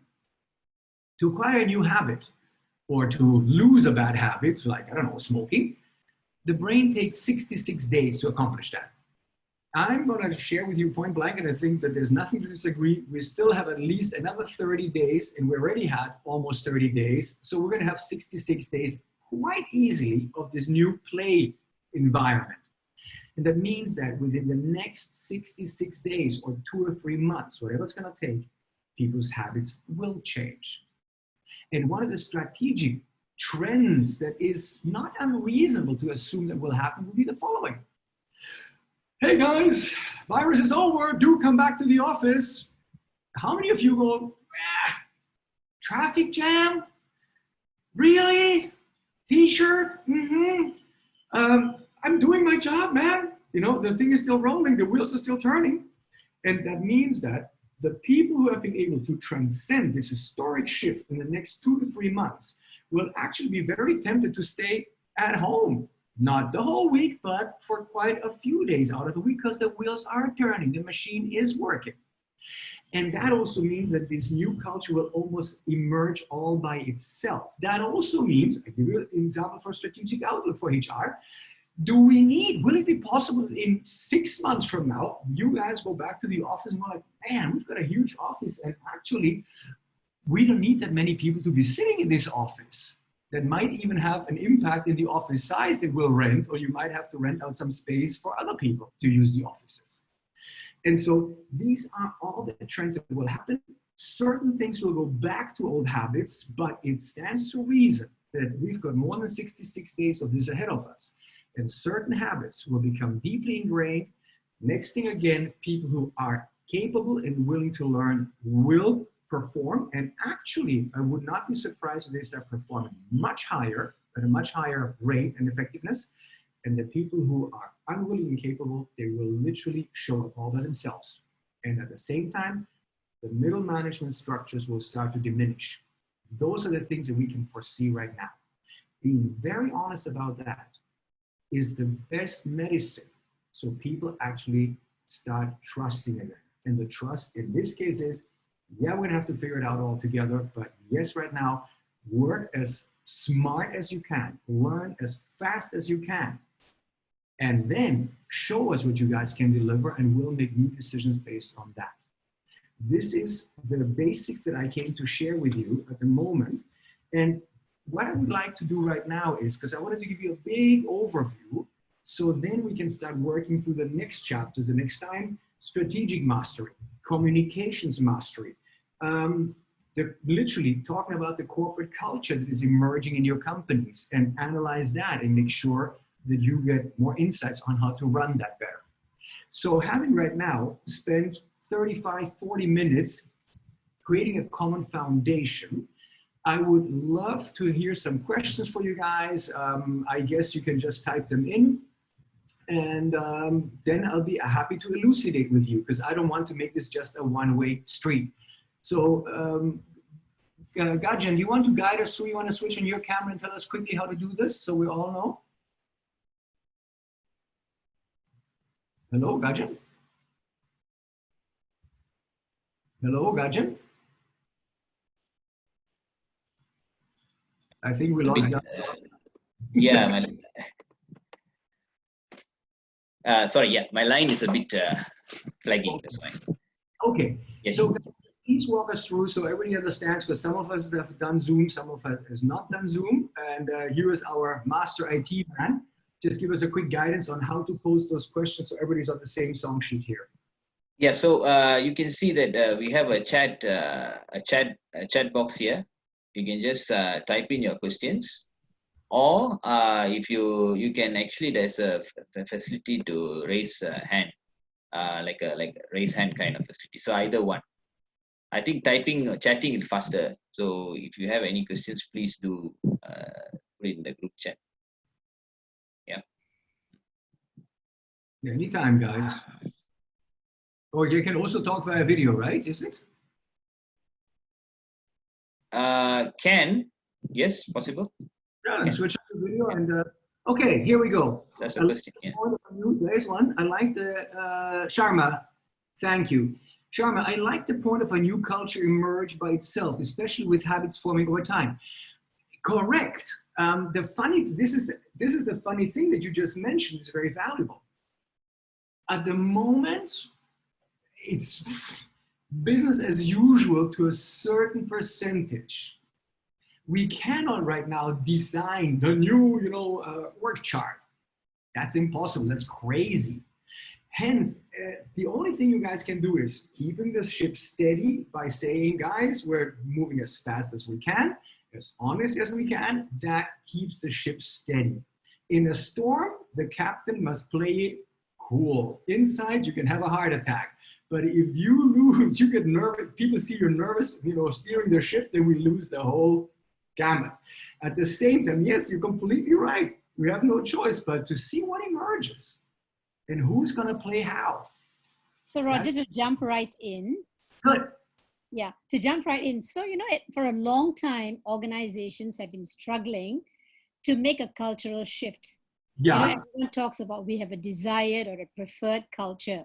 To acquire a new habit or to lose a bad habit, like, I don't know, smoking, the brain takes 66 days to accomplish that. I'm going to share with you point blank, and I think that there's nothing to disagree. We still have at least another 30 days, and we already had almost 30 days. So we're going to have 66 days quite easily of this new play environment. And that means that within the next 66 days or 2 or 3 months, whatever it's going to take, people's habits will change. And one of the strategic trends that is not unreasonable to assume that will happen will be the following. Hey guys, virus is over, do come back to the office. How many of you go, traffic jam? Really? T-shirt? I'm doing my job, man. You know, the thing is still rolling, the wheels are still turning. And that means that the people who have been able to transcend this historic shift in the next 2 to 3 months will actually be very tempted to stay at home. Not the whole week, but for quite a few days out of the week, because the wheels are turning, the machine is working. And that also means that this new culture will almost emerge all by itself. That also means, I give you an example for Strategic Outlook for HR. Will it be possible in 6 months from now, you guys go back to the office and we're like, man, we've got a huge office, and actually, we don't need that many people to be sitting in this office. That might even have an impact in the office size that we'll rent, or you might have to rent out some space for other people to use the offices. And so these are all the trends that will happen. Certain things will go back to old habits, but it stands to reason that we've got more than 66 days of this ahead of us. And certain habits will become deeply ingrained. Next thing again, people who are capable and willing to learn will perform. And actually, I would not be surprised if they start performing much higher, at a much higher rate and effectiveness. And the people who are unwilling and capable, they will literally show up all by themselves. And at the same time, the middle management structures will start to diminish. Those are the things that we can foresee right now. Being very honest about that is the best medicine. So people actually start trusting again. And the trust in this case is, yeah, we're gonna have to figure it out all together, but yes, right now, work as smart as you can, learn as fast as you can, and then show us what you guys can deliver, and we'll make new decisions based on that. This is the basics that I came to share with you at the moment. And what I would like to do right now is, because I wanted to give you a big overview, so then we can start working through the next chapters the next time. Strategic mastery, communications mastery, literally talking about the corporate culture that is emerging in your companies, and analyze that and make sure that you get more insights on how to run that better. So having right now spent 35, 40 minutes creating a common foundation, I would love to hear some questions for you guys. I guess you can just type them in, and then I'll be happy to elucidate with you, because I don't want to make this just a one-way street. So Gajan, you want to guide us through? You want to switch on your camera and tell us quickly how to do this so we all know? Hello, Gajan? Hello, Gajan? I think we lost Gajan. Yeah, sorry, yeah, my line is a bit flagging, that's why. Okay, Yes. so please walk us through so everybody understands, because some of us have done Zoom, some of us has not done Zoom, and here is our master IT man. Just give us a quick guidance on how to pose those questions so everybody's on the same song sheet here. Yeah, so you can see that we have a chat box here. You can just type in your questions, or if you can actually, there's a facility to raise a hand, like a raise hand kind of facility. So either one. I think typing or chatting is faster. So if you have any questions, please do put it in the group chat. Yeah. Anytime, guys. Or you can also talk via video, right? Is it? Yes, possible. Yeah, and switch on the video and okay, here we go. That's a question. Yeah. There's one. I like the Sharma. Thank you. Sharma, I like the point of a new culture emerge by itself, especially with habits forming over time. Correct. This is the funny thing that you just mentioned is very valuable. At the moment, it's business as usual to a certain percentage. We cannot right now design the new, work chart. That's impossible. That's crazy. Hence, the only thing you guys can do is keeping the ship steady by saying, guys, we're moving as fast as we can, as honest as we can. That keeps the ship steady. In a storm, the captain must play it cool. Inside, you can have a heart attack. But if you lose, you get nervous, people see you're nervous, steering their ship, then we lose the whole gamut. At the same time, yes, you're completely right. We have no choice but to see what emerges and who's going to play how. So Roger, to jump right in. Good. Yeah, to jump right in. So, for a long time, organizations have been struggling to make a cultural shift. Yeah. Everyone talks about we have a desired or a preferred culture.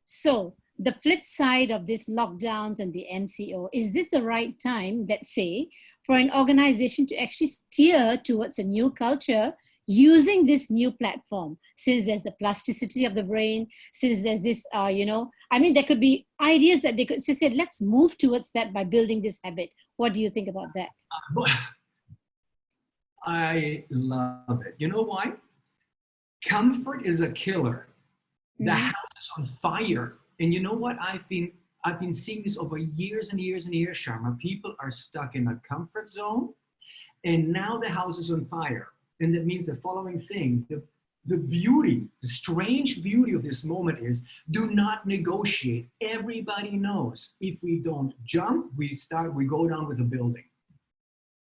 So the flip side of this lockdowns and the MCO, is this the right time, let's say, for an organization to actually steer towards a new culture using this new platform, since there's the plasticity of the brain, since there's this, there could be ideas that they could just say, let's move towards that by building this habit. What do you think about that? I love it. You know why? Comfort is a killer. The house is on fire. And you know what? I've been seeing this over years and years and years, Sharma. People are stuck in a comfort zone, and now the house is on fire. And that means the following thing: The beauty, the strange beauty of this moment is do not negotiate. Everybody knows if we don't jump, we go down with the building.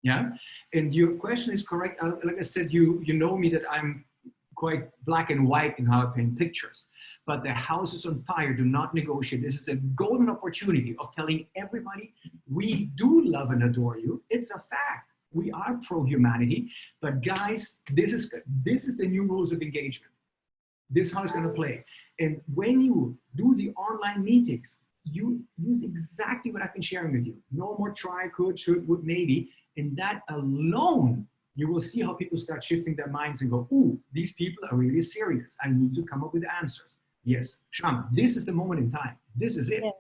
Yeah, and your question is correct. Like I said, you know me that I'm quite black and white in how I paint pictures, but the house is on fire. Do not negotiate. This is a golden opportunity of telling everybody we do love and adore you. It's a fact. We are pro-humanity, but guys, this is the new rules of engagement. This is how it's going to play. And when you do the online meetings, you use exactly what I've been sharing with you. No more try, could, should, would, maybe. And that alone, you will see how people start shifting their minds and go, ooh, these people are really serious. I need to come up with answers. Yes, Sham, this is the moment in time. This is it. Yeah.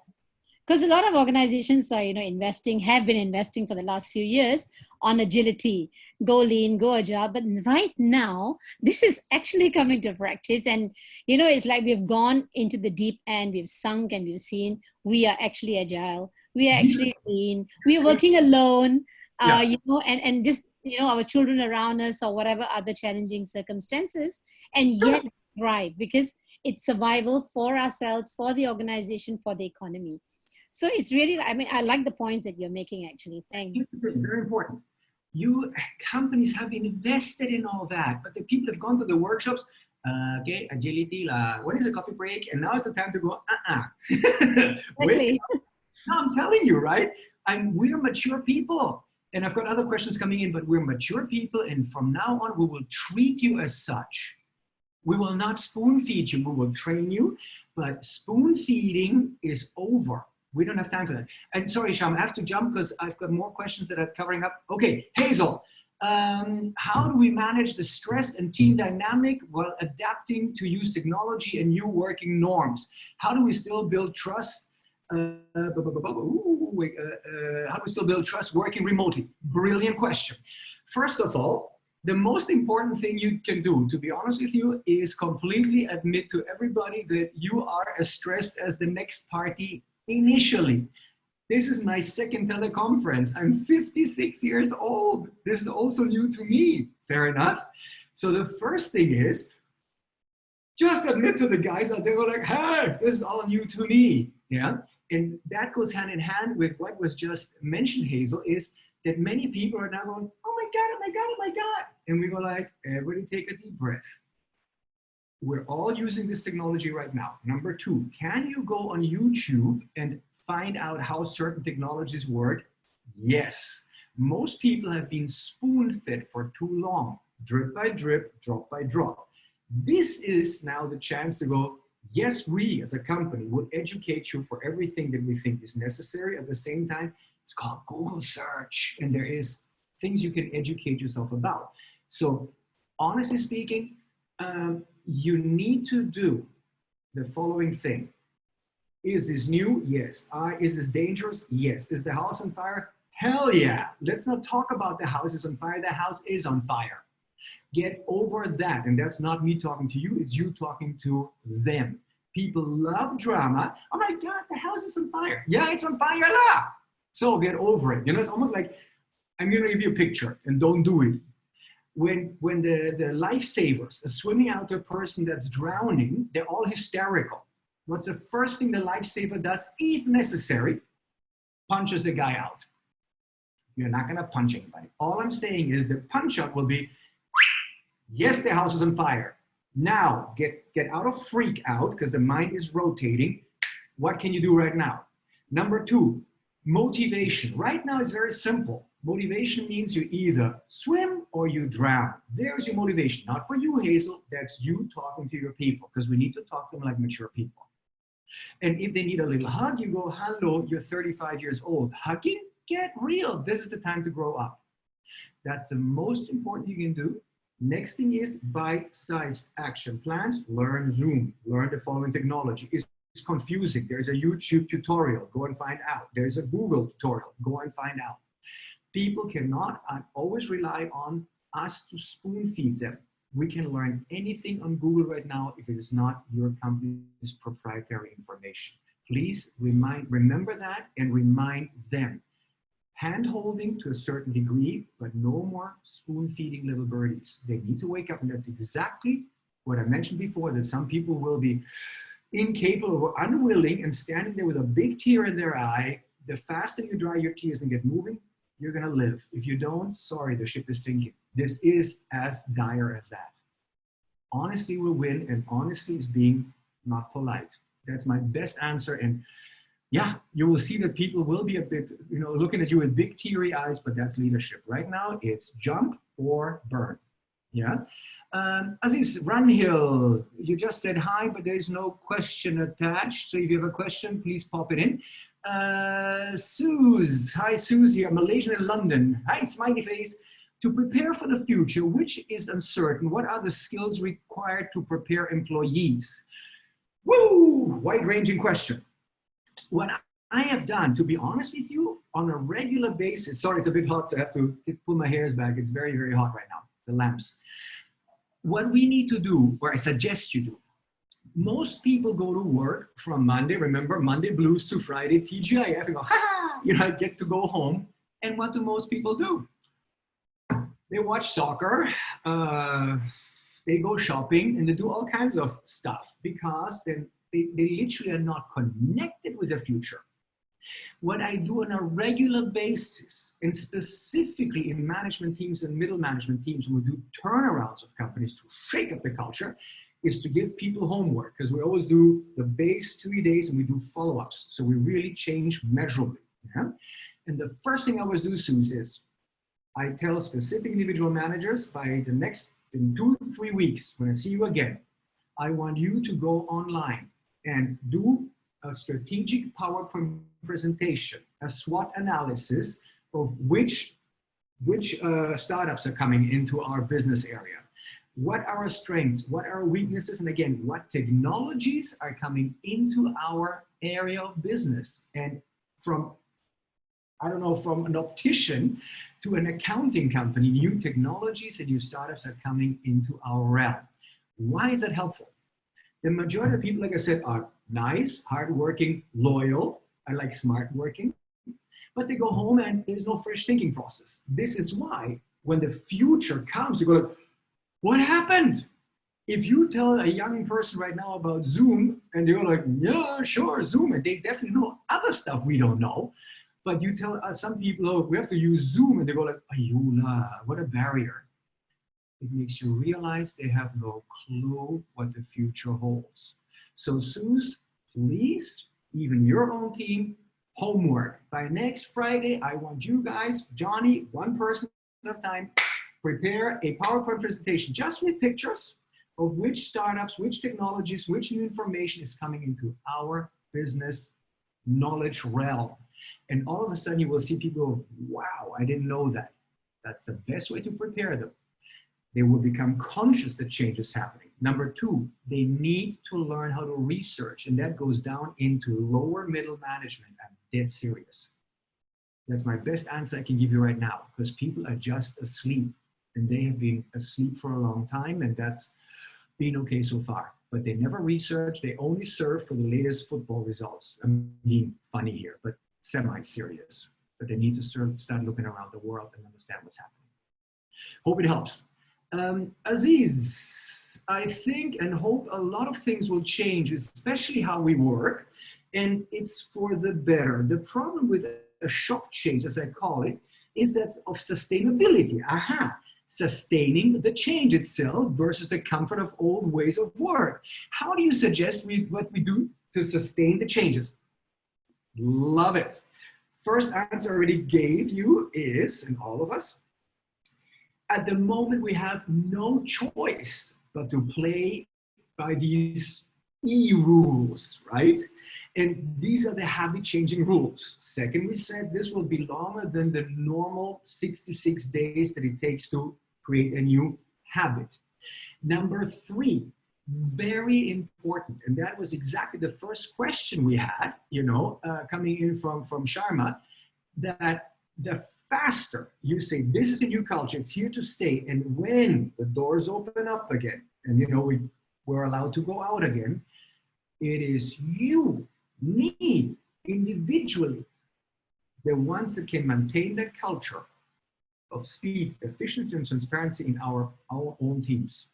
Because a lot of organizations are, have been investing for the last few years on agility, go lean, go agile. But right now, this is actually coming to practice. And, it's like we've gone into the deep end, we've sunk and we've seen we are actually agile. We are actually lean. We are working alone, and just, our children around us or whatever other challenging circumstances, and yet thrive because it's survival for ourselves, for the organization, for the economy. So it's really, I like the points that you're making actually. Thanks. Very important. Companies have invested in all that, but the people have gone to the workshops, okay, agility, when is the coffee break? And now it's the time to go, Wait, no, I'm telling you, right? We're mature people. And I've got other questions coming in, but we're mature people. And from now on, we will treat you as such. We will not spoon feed you. We will train you, but spoon feeding is over. We don't have time for that. And sorry, Sham, I have to jump because I've got more questions that are covering up. Okay, Hazel, how do we manage the stress and team dynamic while adapting to use technology and new working norms? How do we still build trust? How do we still build trust working remotely? Brilliant question. First of all, the most important thing you can do, to be honest with you, is completely admit to everybody that you are as stressed as the next party initially. This is my second teleconference. I'm 56 years old. This is also new to me. Fair enough. So the first thing is just admit to the guys out there who are like, hey, this is all new to me. Yeah. And that goes hand in hand with what was just mentioned, Hazel, is that many people are now going, oh my God, oh my God, oh my God. And we go like, everybody take a deep breath. We're all using this technology right now. Number two, can you go on YouTube and find out how certain technologies work? Yes. Most people have been spoon-fed for too long, drip by drip, drop by drop. This is now the chance to go, yes, we as a company will educate you for everything that we think is necessary. At the same time, it's called Google search, and there is things you can educate yourself about. So honestly speaking, you need to do the following thing. Is this new? Yes. Is this dangerous? Yes. Is the house on fire? Hell yeah. Let's not talk about the house is on fire. The house is on fire. Get over that. And that's not me talking to you. It's you talking to them. People love drama. Oh my God, the house is on fire. Yeah, it's on fire. La. So get over it. It's almost like, I'm going to give you a picture and don't do it. When the lifesavers are swimming out to a person that's drowning, they're all hysterical. What's the first thing the lifesaver does, if necessary? Punches the guy out. You're not going to punch anybody. All I'm saying is the punch out will be, yes, the house is on fire. Now, get out of freak out because the mind is rotating. What can you do right now? Number two, motivation. Right now, it's very simple. Motivation means you either swim or you drown. There's your motivation. Not for you, Hazel. That's you talking to your people because we need to talk to them like mature people. And if they need a little hug, you go, hello, you're 35 years old. Hugging? Get real. This is the time to grow up. That's the most important you can do. Next thing is bite-sized action plans. Learn Zoom. Learn the following technology. It's confusing. There's a YouTube tutorial. Go and find out. There's a Google tutorial. Go and find out. People cannot always rely on us to spoon feed them. We can learn anything on Google right now if it is not your company's proprietary information. Please remember that and remind them. Hand-holding to a certain degree, but no more spoon-feeding little birdies. They need to wake up, and that's exactly what I mentioned before, that some people will be incapable or unwilling and standing there with a big tear in their eye. The faster you dry your tears and get moving, you're gonna live. If you don't, sorry, the ship is sinking. This is as dire as that. Honesty will win, and honesty is being not polite. That's my best answer. And yeah, you will see that people will be a bit, looking at you with big teary eyes, but that's leadership. Right now, it's jump or burn. Yeah. Aziz Runhill, you just said hi, but there is no question attached. So if you have a question, please pop it in. Suze, hi Suze here, Malaysian in London. Hi, smiley face. To prepare for the future, which is uncertain, what are the skills required to prepare employees? Woo, wide-ranging question. What I have done, to be honest with you, on a regular basis, sorry, it's a bit hot, so I have to pull my hairs back. It's very, very hot right now, the lamps. What we need to do, or I suggest you do, most people go to work from Monday, remember, Monday blues to Friday, TGIF, and go, ha, I get to go home. And what do most people do? They watch soccer, they go shopping, and they do all kinds of stuff because they literally are not connected with the future. What I do on a regular basis, and specifically in management teams and middle management teams, when we do turnarounds of companies to shake up the culture, is to give people homework, because we always do the base 3 days and we do follow-ups. So we really change measurably. Yeah? And the first thing I always do, Suze, is I tell specific individual managers by the next, in 2 to 3 weeks, when I see you again, I want you to go online and do a strategic PowerPoint presentation, a SWOT analysis of which startups are coming into our business area. What are our strengths? What are our weaknesses? And again, what technologies are coming into our area of business? And from, from an optician to an accounting company, new technologies and new startups are coming into our realm. Why is that helpful? The majority of people, like I said, are nice, hardworking, loyal. I like smart working, but they go home and there's no fresh thinking process. This is why when the future comes, you go like, what happened? If you tell a young person right now about Zoom and they're like, yeah, sure, Zoom, and they definitely know other stuff we don't know. But you tell some people, oh, we have to use Zoom, and they go like, Ayula, what a barrier. It makes you realize they have no clue what the future holds. So Suze, please, even your own team, homework. By next Friday, I want you guys, Johnny, one person at a time, prepare a PowerPoint presentation just with pictures of which startups, which technologies, which new information is coming into our business knowledge realm. And all of a sudden you will see people go, wow, I didn't know that. That's the best way to prepare them. They will become conscious that change is happening. Number 2, they need to learn how to research, and that goes down into lower middle management. I'm dead serious. That's my best answer I can give you right now, because people are just asleep, and they have been asleep for a long time, and that's been okay so far. But they never research, they only serve for the latest football results. I'm being funny here, but semi-serious. But they need to start looking around the world and understand what's happening. Hope it helps. Aziz, I think and hope a lot of things will change, especially how we work, and it's for the better. The problem with a shock change, as I call it, is that of sustainability. Aha, sustaining the change itself versus the comfort of old ways of work. How do you suggest what we do to sustain the changes? Love it. First answer I already gave you is, and all of us, at the moment we have no choice but to play by these rules, right? And these are the habit-changing rules. Second, we said this will be longer than the normal 66 days that it takes to create a new habit. Number 3, very important, and that was exactly the first question we had, coming in from Sharma, that the faster you say, this is the new culture, it's here to stay, and when the doors open up again, and we're allowed to go out again, it is you, me, individually, the ones that can maintain that culture of speed, efficiency, and transparency in our own teams.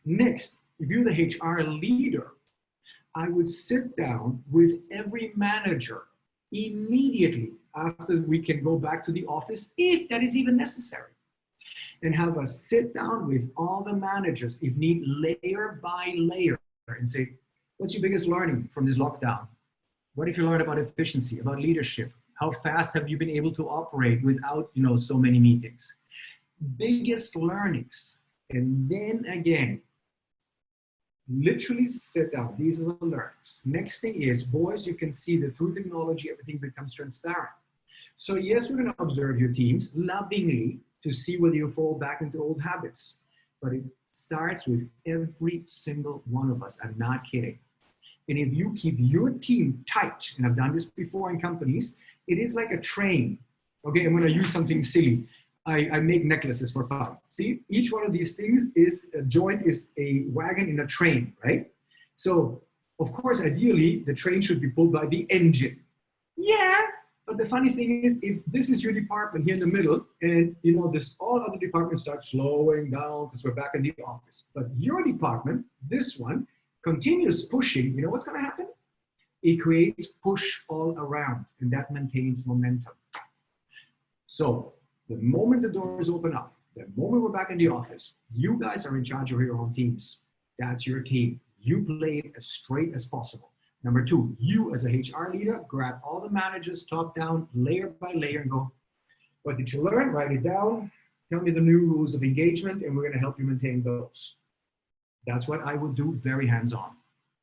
Next, if you're the HR leader, I would sit down with every manager immediately after we can go back to the office, if that is even necessary, and have a sit down with all the managers, if need, layer by layer, and say, what's your biggest learning from this lockdown? What have you learned about efficiency, about leadership? How fast have you been able to operate without, so many meetings? Biggest learnings. And then again, literally sit down. These are the learnings. Next thing is, boys, you can see that through technology, everything becomes transparent. So yes, we're going to observe your teams lovingly to see whether you fall back into old habits. But it starts with every single one of us. I'm not kidding. And if you keep your team tight, and I've done this before in companies, it is like a train. Okay, I'm going to use something silly. I make necklaces for fun. See, each one of these things is a joint, is a wagon in a train, right? So, of course, ideally, the train should be pulled by the engine. Yeah, but the funny thing is, if this is your department here in the middle, and this all other departments start slowing down because we're back in the office. But your department, this one, continues pushing, what's going to happen? It creates push all around, and that maintains momentum. So the moment the doors open up, the moment we're back in the office, you guys are in charge of your own teams. That's your team. You play it as straight as possible. Number two, you as a HR leader, grab all the managers top down, layer by layer, and go, what did you learn? Write it down. Tell me the new rules of engagement, and we're going to help you maintain those. That's what I would do, very hands-on.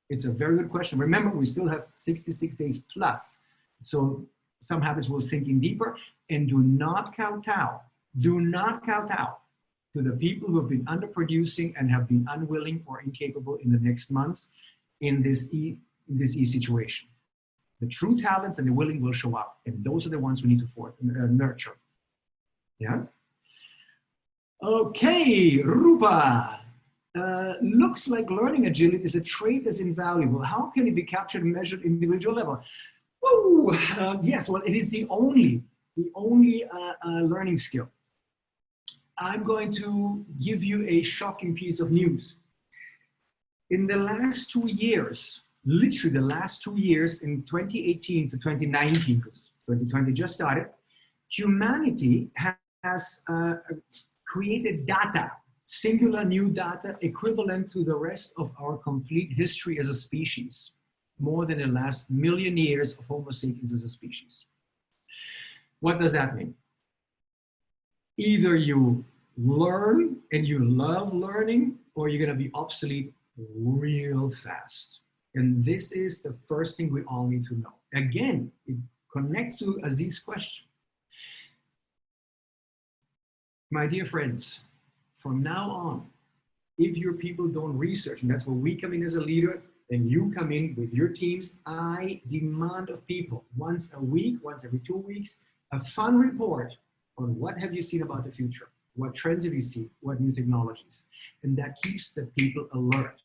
It's a very good question. Remember, we still have 66 days plus. So some habits will sink in deeper, and do not kowtow to the people who have been underproducing and have been unwilling or incapable in the next months in this situation. The true talents and the willing will show up, and those are the ones we need to nurture. Yeah? Okay, Rupa. Looks like learning agility is a trait that's invaluable. How can it be captured and measured at individual level? Yes, well, it is the only learning skill. I'm going to give you a shocking piece of news. In the last 2 years, literally the last 2 years, in 2018 to 2019, because 2020 just started, humanity has created data, singular new data, equivalent to the rest of our complete history as a species, more than the last million years of Homo sapiens as a species. What does that mean? Either you learn and you love learning, or you're going to be obsolete real fast. And this is the first thing we all need to know. Again, it connects to Aziz's question. My dear friends, from now on, if your people don't research, and that's where we come in as a leader, and you come in with your teams, I demand of people once a week, once every 2 weeks, a fun report on what have you seen about the future, what trends have you seen, what new technologies, and that keeps the people alert.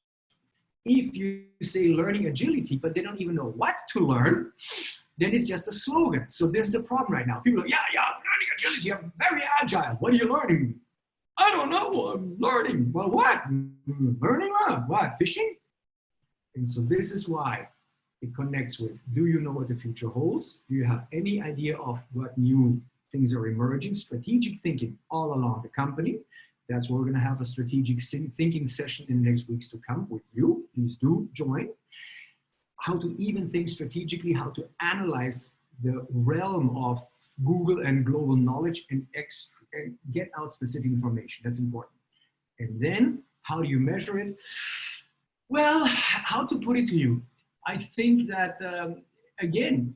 If you say learning agility, but they don't even know what to learn, then it's just a slogan. So there's the problem right now. People are, yeah, learning agility, I'm very agile. What are you learning? I don't know, I'm learning. Well, what? Learning what? Fishing? And so this is why it connects with, do you know what the future holds? Do you have any idea of what new things are emerging? Strategic thinking all along the company. That's where we're going to have a strategic thinking session in the next weeks to come with you. Please do join. How to even think strategically, how to analyze the realm of Google and global knowledge and get out specific information. That's important. And then how do you measure it? Well, how to put it to you? I think that, again,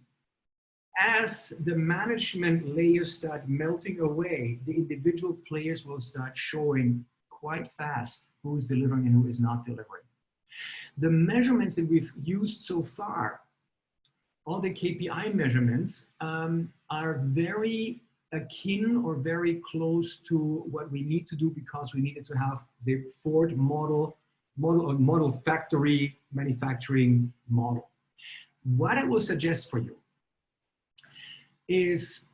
as the management layers start melting away, the individual players will start showing quite fast who's delivering and who is not delivering. The measurements that we've used so far, all the KPI measurements, are very akin or very close to what we need to do, because we needed to have the Ford model factory manufacturing model. What I will suggest for you is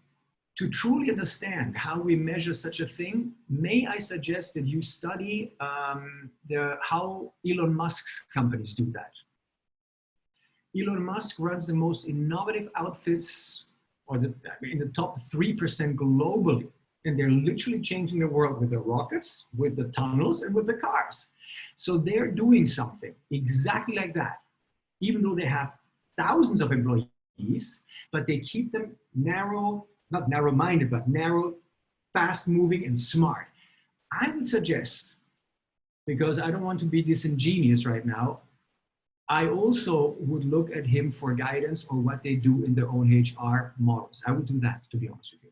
to truly understand how we measure such a thing, may I suggest that you study how Elon Musk's companies do that. Elon Musk runs the most innovative outfits, or in the top 3% globally. And they're literally changing the world with the rockets, with the tunnels, and with the cars. So they're doing something exactly like that, even though they have thousands of employees, but they keep them narrow, not narrow-minded, but narrow, fast-moving, and smart. I would suggest, because I don't want to be disingenuous right now, I also would look at him for guidance on what they do in their own HR models. I would do that, to be honest with you.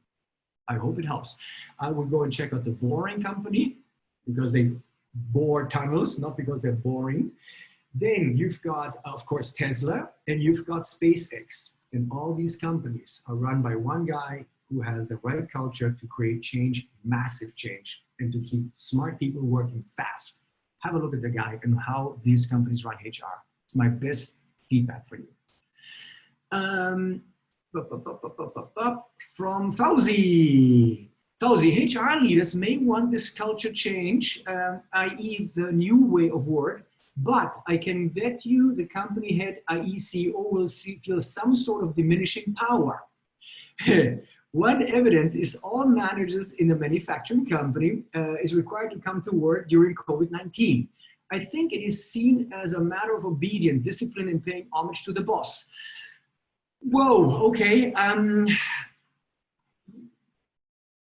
I hope it helps. I would go and check out the Boring Company, because they bore tunnels, not because they're boring. Then you've got, of course, Tesla, and you've got SpaceX. And all these companies are run by one guy who has the right culture to create change, massive change, and to keep smart people working fast. Have a look at the guy and how these companies run HR. It's my best feedback for you. From Fauzi. Fauzi, HR leaders may want this culture change, i.e. the new way of work, but I can bet you the company head, i.e. CEO, will feel some sort of diminishing power. One evidence is all managers in a manufacturing company is required to come to work during COVID-19. I think it is seen as a matter of obedience, discipline, and paying homage to the boss. Whoa, okay.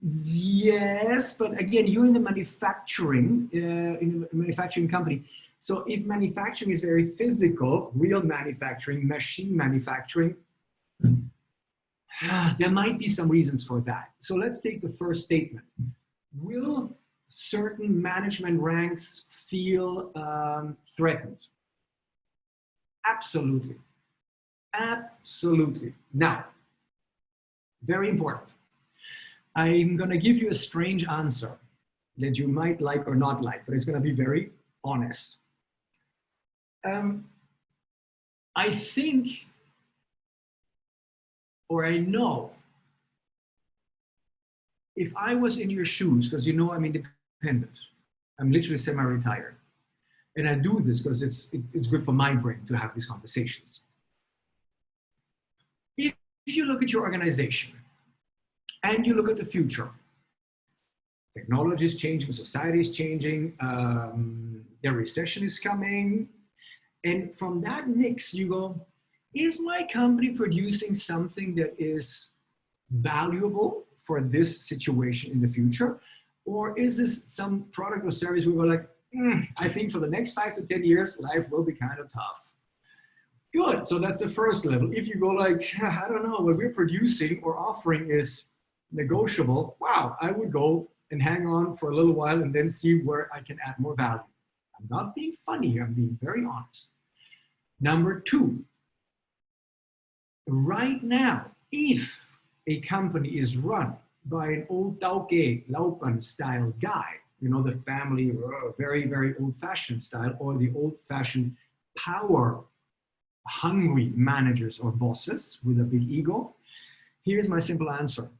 Yes, but again, you're in the manufacturing, in a manufacturing company. So if manufacturing is very physical, real manufacturing, machine manufacturing, there might be some reasons for that. So let's take the first statement. Will certain management ranks feel threatened? Absolutely. Absolutely. Now, very important. I'm going to give you a strange answer that you might like or not like, but it's going to be very honest. I think, or I know, if I was in your shoes, because you know I'm independent, I'm literally semi-retired, and I do this because it's good for my brain to have these conversations. If you look at your organization and you look at the future, technology is changing, society is changing, the recession is coming, and from that mix you go, is my company producing something that is valuable for this situation in the future? Or is this some product or service we were like, I think for the next 5 to 10 years, life will be kind of tough. Good, so that's the first level. If you go like, I don't know, what we're producing or offering is negotiable, wow, I would go and hang on for a little while and then see where I can add more value. I'm not being funny here, I'm being very honest. Number two, right now, if a company is run by an old Tauke, Laupan style guy, you know, the family, very, very old-fashioned style, or the old-fashioned power-hungry managers or bosses with a big ego, here's my simple answer.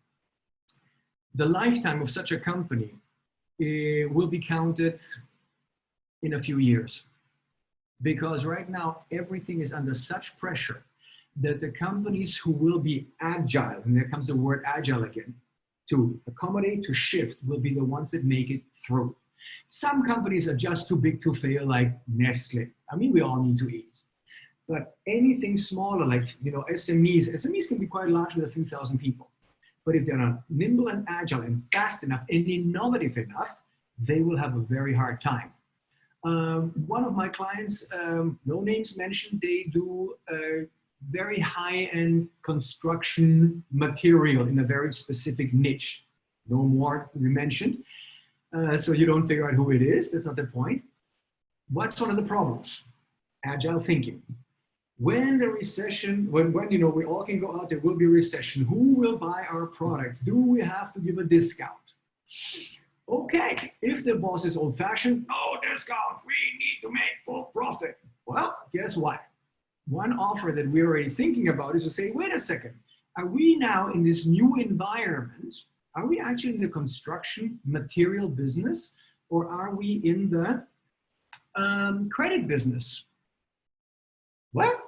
The lifetime of such a company will be counted in a few years. Because right now, everything is under such pressure that the companies who will be agile, and there comes the word agile again, to accommodate, to shift, will be the ones that make it through. Some companies are just too big to fail, like Nestle. I mean, we all need to eat. But anything smaller, like, you know, SMEs can be quite large with a few thousand people. But if they're not nimble and agile and fast enough and innovative enough, they will have a very hard time. One of my clients, no names mentioned, they do very high-end construction material in a very specific niche. No more to be mentioned. So you don't figure out who it is. That's not the point. What's one of the problems? Agile thinking. When the recession, when you know we all can go out, there will be a recession. Who will buy our products? Do we have to give a discount? Okay, if the boss is old-fashioned, no discount, we need to make full profit. Well, guess what? One offer that we're already thinking about is to say, wait a second, Are we now in this new environment? Are we actually in the construction material business, or are we in the credit business? What?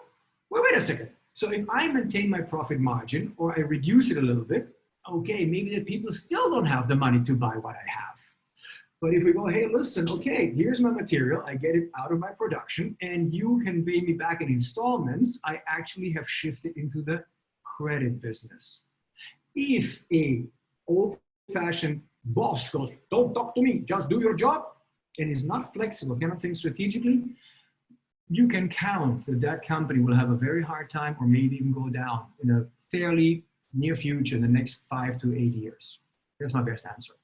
Well, wait a second. So if I maintain my profit margin or I reduce it a little bit, okay, maybe the people still don't have the money to buy what I have. But if we go, hey, listen, okay, here's my material, I get it out of my production, and you can pay me back in installments, I actually have shifted into the credit business. If a old-fashioned boss goes, don't talk to me, just do your job, and is not flexible, cannot think strategically, you can count that that company will have a very hard time or maybe even go down in a fairly near future, in the next 5 to 8 years. That's my best answer.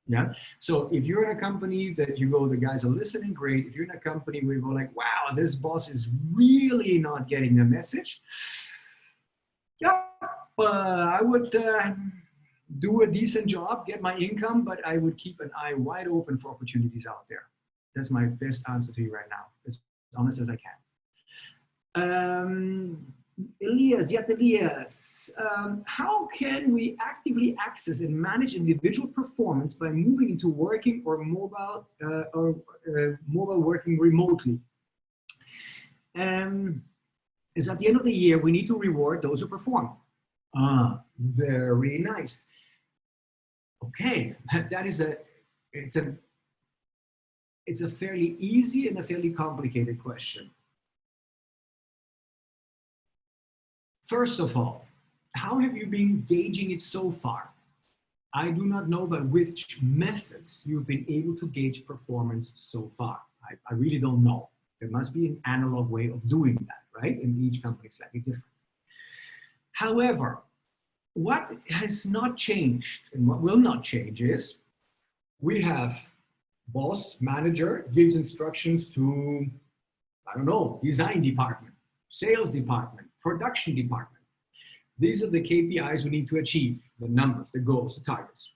Yeah. So if you're in a company that you go, the guys are listening, great. If you're in a company where you go like, wow, this boss is really not getting the message. Yeah, I would do a decent job, get my income, but I would keep an eye wide open for opportunities out there. That's my best answer to you right now, as honest as I can. Elias, how can we actively access and manage individual performance by moving into working or mobile working remotely? Is at the end of the year, we need to reward those who perform. Very nice. Okay, that is it's a fairly easy and a fairly complicated question. First of all, how have you been gauging it so far? I do not know by which methods you've been able to gauge performance so far. I really don't know. There must be an analog way of doing that, right? And each company is slightly different. However, what has not changed and what will not change is we have boss, manager, gives instructions to, I don't know, design department, sales department, production department. These are the KPIs we need to achieve, the numbers, the goals, the targets.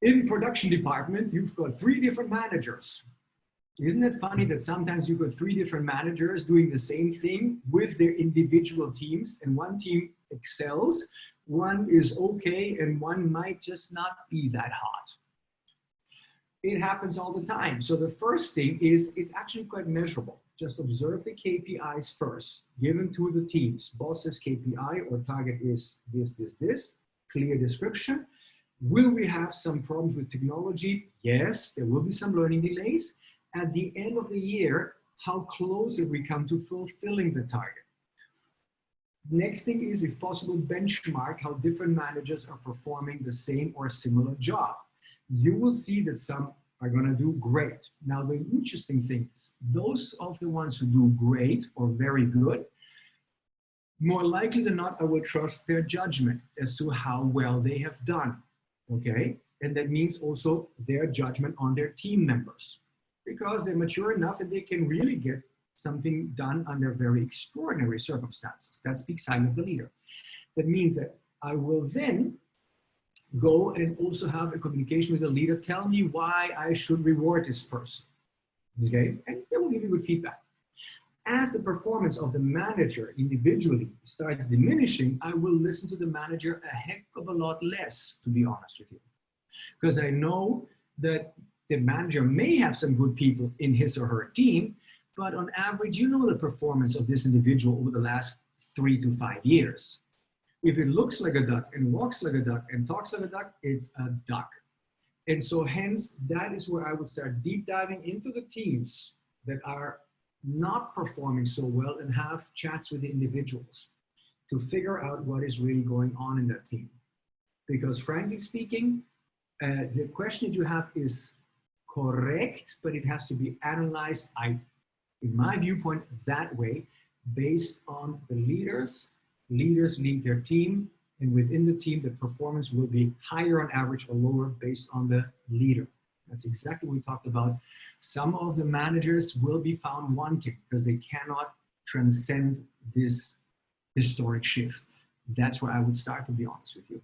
In production department, you've got 3 different managers. Isn't it funny that sometimes you've got 3 different managers doing the same thing with their individual teams, and one team excels, one is okay, and one might just not be that hot. It happens all the time. So the first thing is, it's actually quite measurable. Just observe the KPIs first, given to the teams. Boss's KPI or target is this, clear description. Will we have some problems with technology? Yes, there will be some learning delays. At the end of the year, how close have we come to fulfilling the target? Next thing is, if possible, benchmark how different managers are performing the same or similar job. You will see that some are going to do great. Now, the interesting thing is, those of the ones who do great or very good, more likely than not, I will trust their judgment as to how well they have done, okay? And that means also their judgment on their team members, because they're mature enough and they can really get something done under very extraordinary circumstances. That speaks highly of the leader. That means that I will then go and also have a communication with the leader, tell me why I should reward this person, okay? And they will give you good feedback. As the performance of the manager individually starts diminishing, I will listen to the manager a heck of a lot less, to be honest with you. Because I know that the manager may have some good people in his or her team, but on average, you know the performance of this individual over the last 3 to 5 years. If it looks like a duck and walks like a duck and talks like a duck, it's a duck. And so hence, that is where I would start deep diving into the teams that are not performing so well and have chats with the individuals to figure out what is really going on in that team. Because frankly speaking, the question that you have is correct, but it has to be analyzed, in my viewpoint, that way, based on the leaders. Leaders lead their team, and within the team, the performance will be higher on average or lower based on the leader. That's exactly what we talked about. Some of the managers will be found wanting because they cannot transcend this historic shift. That's where I would start, to be honest with you.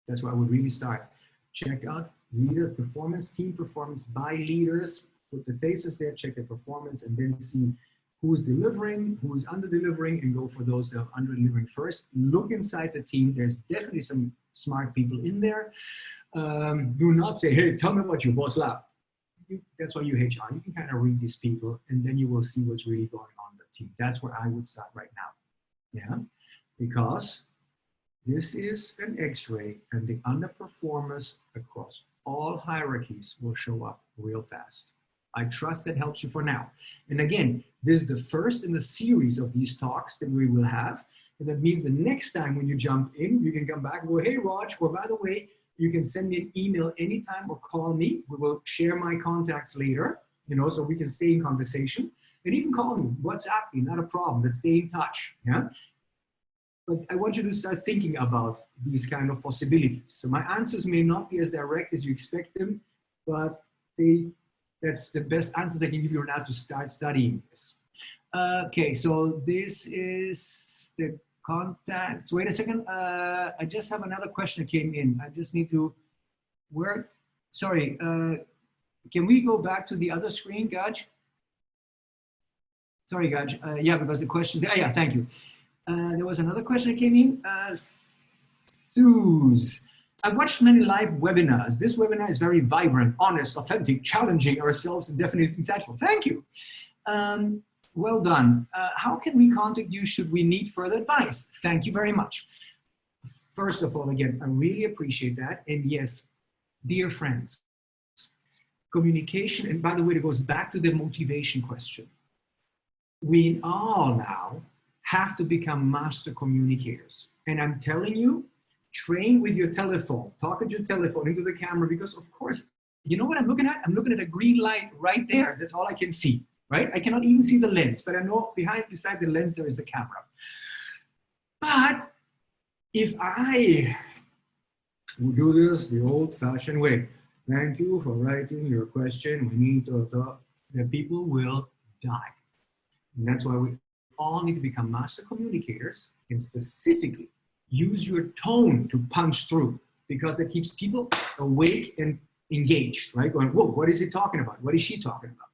That's where I would really start. Check out leader performance, team performance by leaders, put the faces there, check their performance, and then see who's delivering, who's under-delivering, and go for those that are under-delivering first. Look inside the team. There's definitely some smart people in there. Do not say, hey, tell me what your boss lab. That's why you HR. You can kind of read these people, and then you will see what's really going on in the team. That's where I would start right now. Yeah, because this is an X-ray, and the underperformers across all hierarchies will show up real fast. I trust that helps you for now. And again, this is the first in a series of these talks that we will have. And that means the next time when you jump in, you can come back and go, hey, Raj, well, by the way, you can send me an email anytime or call me. We will share my contacts later, you know, so we can stay in conversation. And even call me, WhatsApp me, not a problem. Let's stay in touch, yeah? But I want you to start thinking about these kind of possibilities. So my answers may not be as direct as you expect them, but that's the best answers I can give you now to start studying this. Okay, so this is the contacts. Wait a second. I just have another question that came in. I just need to, sorry, can we go back to the other screen, Gaj? Sorry, Gaj. Yeah, because the question, yeah, thank you. There was another question that came in. Suze, I've watched many live webinars. This webinar is very vibrant, honest, authentic, challenging ourselves, and definitely insightful. Thank you. Well done. How can we contact you should we need further advice? Thank you very much. First of all, again, I really appreciate that. And yes, dear friends, communication, and by the way, it goes back to the motivation question. We all now have to become master communicators. And I'm telling you, train with your telephone, talk at your telephone into the camera, because of course, you know what I'm looking at? I'm looking at a green light right there. That's all I can see, right? I cannot even see the lens, but I know beside the lens, there is a camera. But if I would do this the old fashioned way, thank you for writing your question, we need to, the people will die. And that's why we all need to become master communicators and specifically use your tone to punch through, because that keeps people awake and engaged, right? Going, whoa, what is he talking about? What is she talking about?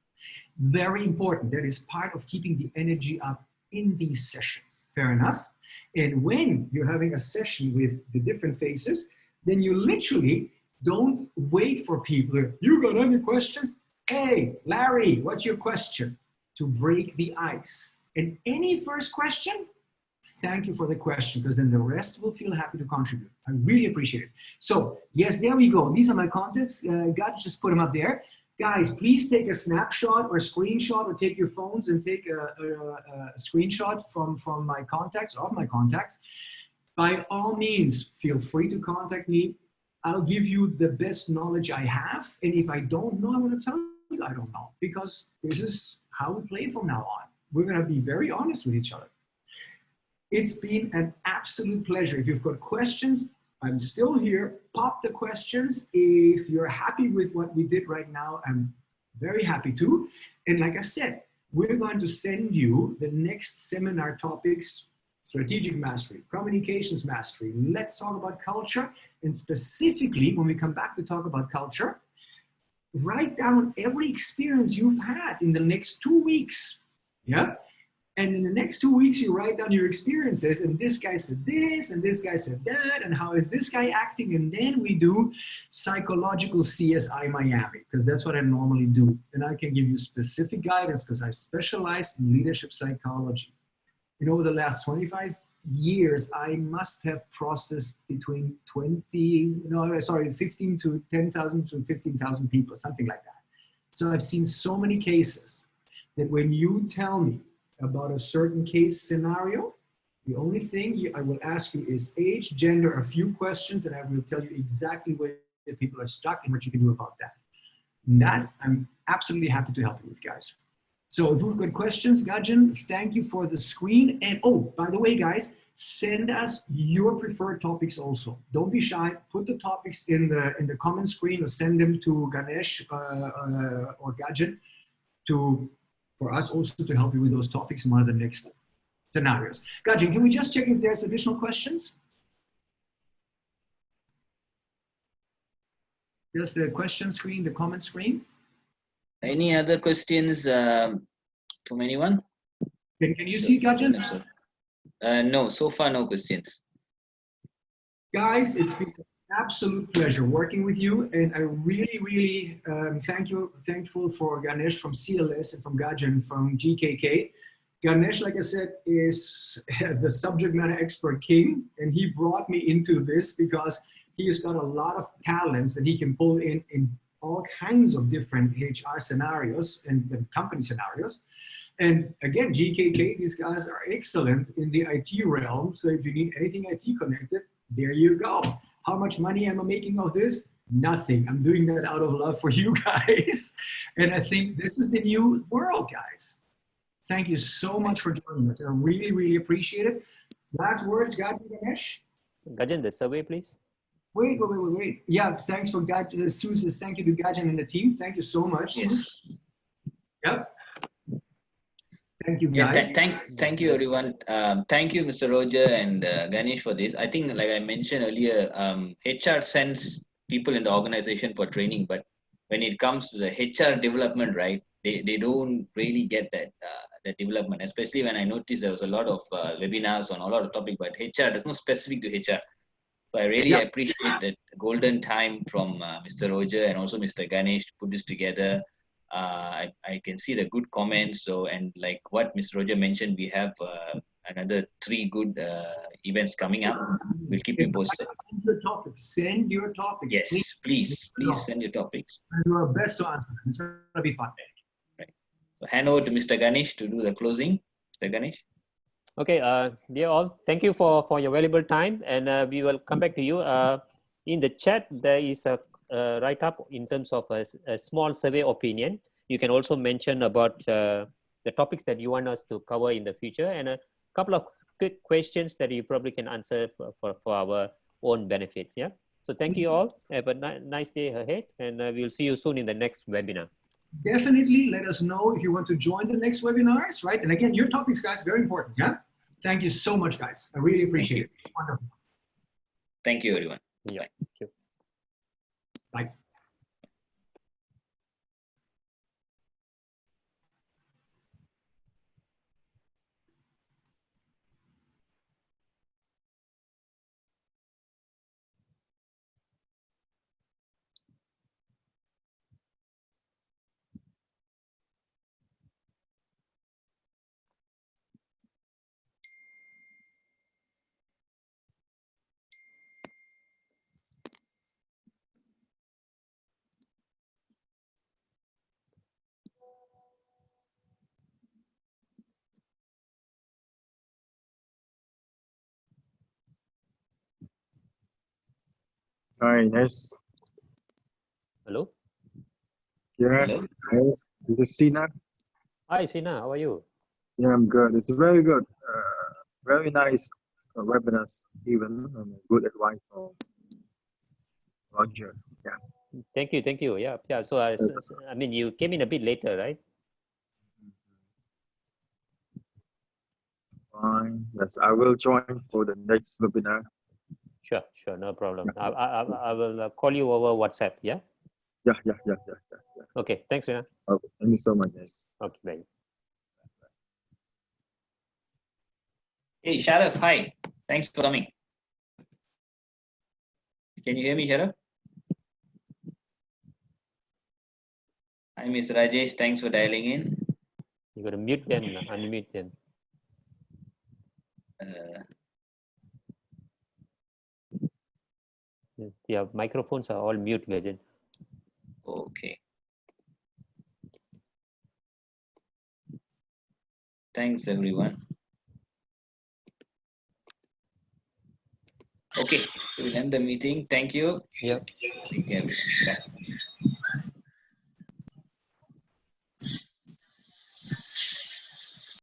Very important. That is part of keeping the energy up in these sessions. Fair enough? And when you're having a session with the different faces, then you literally don't wait for people. You got any questions? Hey, Larry, what's your question? To break the ice. And any first question, thank you for the question, because then the rest will feel happy to contribute. I really appreciate it. So yes, there we go. These are my contacts. God, just put them up there. Guys, please take a snapshot or a screenshot, or take your phones and take a screenshot from my contacts, of my contacts. By all means, feel free to contact me. I'll give you the best knowledge I have. And if I don't know, I'm going to tell you I don't know, because this is how we play from now on. We're going to be very honest with each other. It's been an absolute pleasure. If you've got questions, I'm still here. Pop the questions. If you're happy with what we did right now, I'm very happy to. And like I said, we're going to send you the next seminar topics: strategic mastery, communications mastery. Let's talk about culture. And specifically, when we come back to talk about culture, write down every experience you've had in the next 2 weeks. Yeah. And in the next 2 weeks, you write down your experiences, and this guy said this, and this guy said that, and how is this guy acting? And then we do psychological CSI Miami, because that's what I normally do. And I can give you specific guidance because I specialize in leadership psychology. And over the last 25 years, I must have processed between 15 to 10,000 to 15,000 people, something like that. So I've seen so many cases that when you tell me about a certain case scenario, the only thing I will ask you is age, gender, a few questions, and I will tell you exactly where the people are stuck and what you can do about that. And that I'm absolutely happy to help you with, guys. So if you've got questions, Gajan, thank you for the screen. And oh, by the way, guys, send us your preferred topics also. Don't be shy. Put the topics in the comment screen, or send them to Ganesh or Gajan for us also to help you with those topics in one of the next scenarios. Gajan, can we just check if there's additional questions? There's the question screen, the comment screen. Any other questions from anyone? Can you see, Gajan? No, so far no questions. Guys, it's been an absolute pleasure working with you, and I really thankful for Ganesh from CLS and from Gajan from GKK. Ganesh, like I said, is the subject matter expert king, and he brought me into this because he has got a lot of talents that he can pull in all kinds of different HR scenarios and company scenarios. And again, GKK, these guys are excellent in the IT realm. So if you need anything IT connected, there you go. How much money am I making of this? Nothing. I'm doing that out of love for you guys. And I think this is the new world, guys. Thank you so much for joining us. I really appreciate it. Last words, Ganesh? Gajan, the survey, please. Wait. Yeah, thanks for Gajan. Susan, thank you to Gajan and the team. Thank you so much. Yes. Yep. Thank you, guys. Yes, thank you, everyone. Thank you, Mr. Roger and Ganesh, for this. I think, like I mentioned earlier, HR sends people in the organization for training, but when it comes to the HR development, right, they don't really get that development. Especially when I noticed there was a lot of webinars on a lot of topics, but HR, there's no specific to HR. So I really appreciate that golden time from Mr. Roger and also Mr. Ganesh to put this together. I can see the good comments. So, and like what Mr. Roger mentioned, we have another 3 good events coming up. We'll keep you posted. Send your topics. Yes, please send your topics. And do our best to answer them. It's going to be fun. Right. So hand over to Mr. Ganesh to do the closing. Mr. Ganesh. Okay, dear all, thank you for your valuable time, and we will come back to you. In the chat, there is a write-up in terms of a small survey opinion. You can also mention about the topics that you want us to cover in the future, and a couple of quick questions that you probably can answer for our own benefits. Yeah. So thank you all. Have a nice day ahead, and we'll see you soon in the next webinar. Definitely let us know if you want to join the next webinars, right? And again, your topics, guys, very important. Yeah. Thank you so much, guys. I really appreciate it. Wonderful. Thank you, everyone. Yeah. Bye. Thank you. Bye. Hi, nice. Hello. Yeah, Hello. nice. This is Sina. Hi, Sina. How are you? Yeah, I'm good. It's very good. Very nice webinars, even good advice from Roger. Yeah. Thank you. Thank you. Yeah. Yeah. So I mean, you came in a bit later, right? Fine. Yes, I will join for the next webinar. Sure. Sure. No problem. I will call you over WhatsApp. Yeah. Yeah. Okay. Thanks, Sina. Okay. Thank you so much. Yes. Okay. Bye. Hey, Sharaf, hi. Thanks for coming. Can you hear me, Sharaf? Hi, Ms. Rajesh. Thanks for dialing in. You got to mute them, unmute them. Yeah, microphones are all mute, Gajan. Okay. Thanks, everyone. Okay, we'll end the meeting. Thank you. Yeah. Take care. Bye.